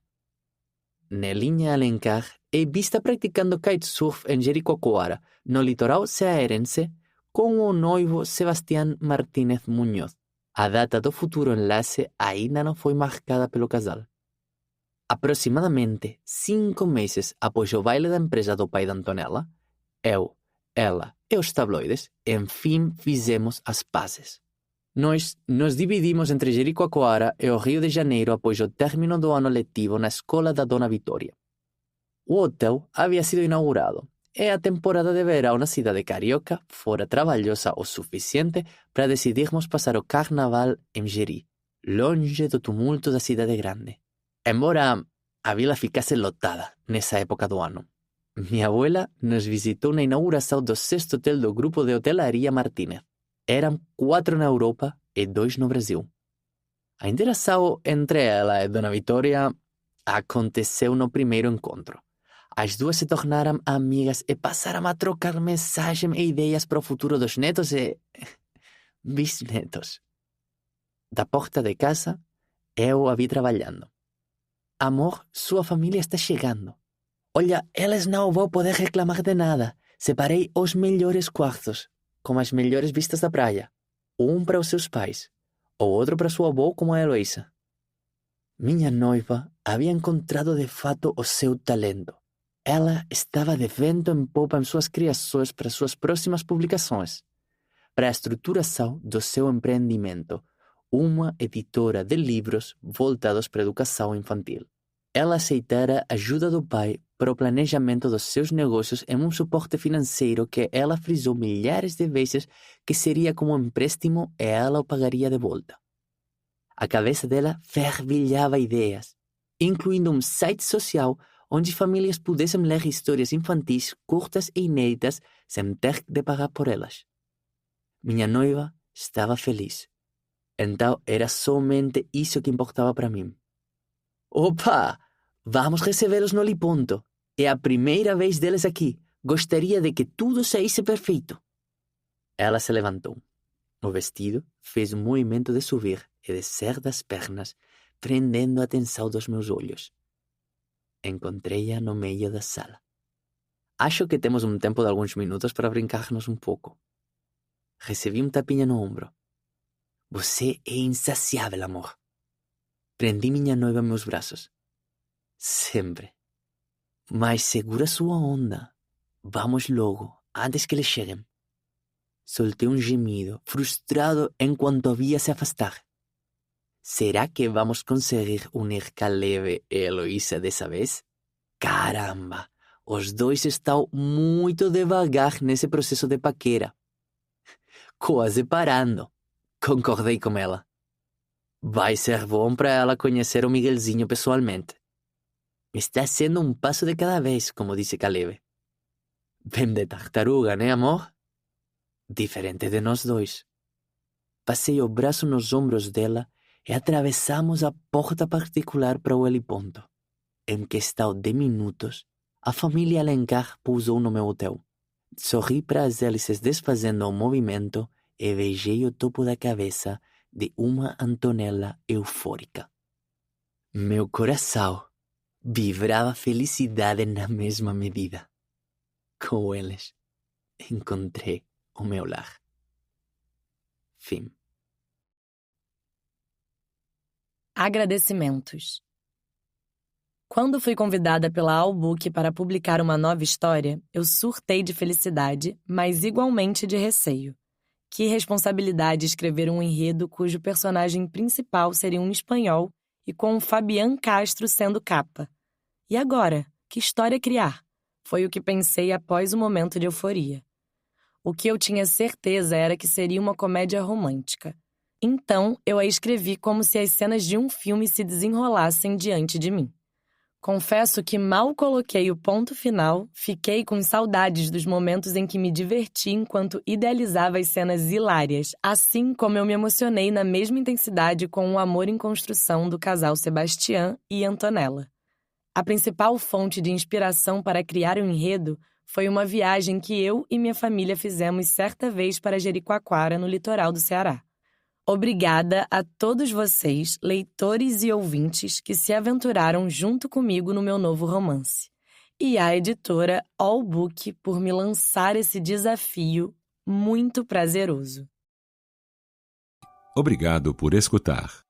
Nelinha Alencar é vista praticando kitesurf em Jericoacoara, no litoral cearense, com o noivo Sebastián Martínez Muñoz. A data do futuro enlace ainda não foi marcada pelo casal. Aproximadamente 5 meses após o baile da empresa do pai da Antonella, eu, ela e os tabloides, enfim fizemos as pazes. Nós nos dividimos entre Jericoacoara e o Rio de Janeiro após o término do ano letivo na escola da Dona Vitória. O hotel havia sido inaugurado e a temporada de verão na cidade carioca fora trabalhosa o suficiente para decidirmos passar o carnaval em Jeri, longe do tumulto da cidade grande. Embora a vila ficasse lotada nessa época do ano, minha abuela nos visitou na inauguração do 6º hotel do grupo de hotelaria Martínez. Eram 4 na Europa e 2 no Brasil. A interação entre ela e Dona Vitória aconteceu no primeiro encontro. As duas se tornaram amigas e passaram a trocar mensagens e ideias para o futuro dos netos e bisnetos. Da porta de casa, eu a vi trabalhando. Amor, sua família está chegando. Olha, eles não vão poder reclamar de nada. Separei os melhores quartos, com as melhores vistas da praia. Um para os seus pais, o outro para sua avó como a Heloísa. Minha noiva havia encontrado de fato o seu talento. Ela estava de vento em popa em suas criações para suas próximas publicações. Para a estruturação do seu empreendimento, uma editora de livros voltados para a educação infantil. Ela aceitara a ajuda do pai para o planejamento dos seus negócios em um suporte financeiro que ela frisou milhares de vezes que seria como um empréstimo e ela o pagaria de volta. A cabeça dela fervilhava ideias, incluindo um site social onde famílias pudessem ler histórias infantis curtas e inéditas sem ter de pagar por elas. Minha noiva estava feliz. Então era somente isso que importava para mim. Opa! Vamos recebê-los no Heliponto. É a primeira vez deles aqui. Gostaria de que tudo saísse perfeito. Ela se levantou. O vestido fez um movimento de subir e descer das pernas, prendendo a atenção dos meus olhos. Encontrei-a no meio da sala. Acho que temos um tempo de alguns minutos para brincarmos um pouco. Recebi um tapinha no ombro. Você é insaciável, amor. Prendi minha noiva em meus braços. Sempre. Mas segura sua onda. Vamos logo, antes que eles cheguem. Soltei um gemido, frustrado enquanto a via se afastar. Será que vamos conseguir unir Caleb e Heloísa dessa vez? Caramba! Os dois estão muito devagar nesse processo de paquera. Quase parando. Concordei com ela. Vai ser bom para ela conhecer o Miguelzinho pessoalmente. Está sendo um passo de cada vez, como disse Caleb. Bem de tartaruga, né, amor? Diferente de nós dois. Passei o braço nos ombros dela e atravessamos a porta particular para o heliponto. Em questão de minutos, a família Alencar pousou no meu hotel. Sorri para as hélices desfazendo o movimento e beijei o topo da cabeça de uma Antonella eufórica. Meu coração vibrava felicidade na mesma medida. Com eles, encontrei o meu lar. Fim. Agradecimentos. Quando fui convidada pela Allbook para publicar uma nova história, eu surtei de felicidade, mas igualmente de receio. Que responsabilidade escrever um enredo cujo personagem principal seria um espanhol e com o Fabián Castro sendo capa. E agora? Que história criar? Foi o que pensei após o momento de euforia. O que eu tinha certeza era que seria uma comédia romântica. Então, eu a escrevi como se as cenas de um filme se desenrolassem diante de mim. Confesso que mal coloquei o ponto final, fiquei com saudades dos momentos em que me diverti enquanto idealizava as cenas hilárias, assim como eu me emocionei na mesma intensidade com o amor em construção do casal Sebastián e Antonella. A principal fonte de inspiração para criar o enredo foi uma viagem que eu e minha família fizemos certa vez para Jericoacoara, no litoral do Ceará. Obrigada a todos vocês, leitores e ouvintes, que se aventuraram junto comigo no meu novo romance. E à editora Allbook por me lançar esse desafio muito prazeroso. Obrigado por escutar.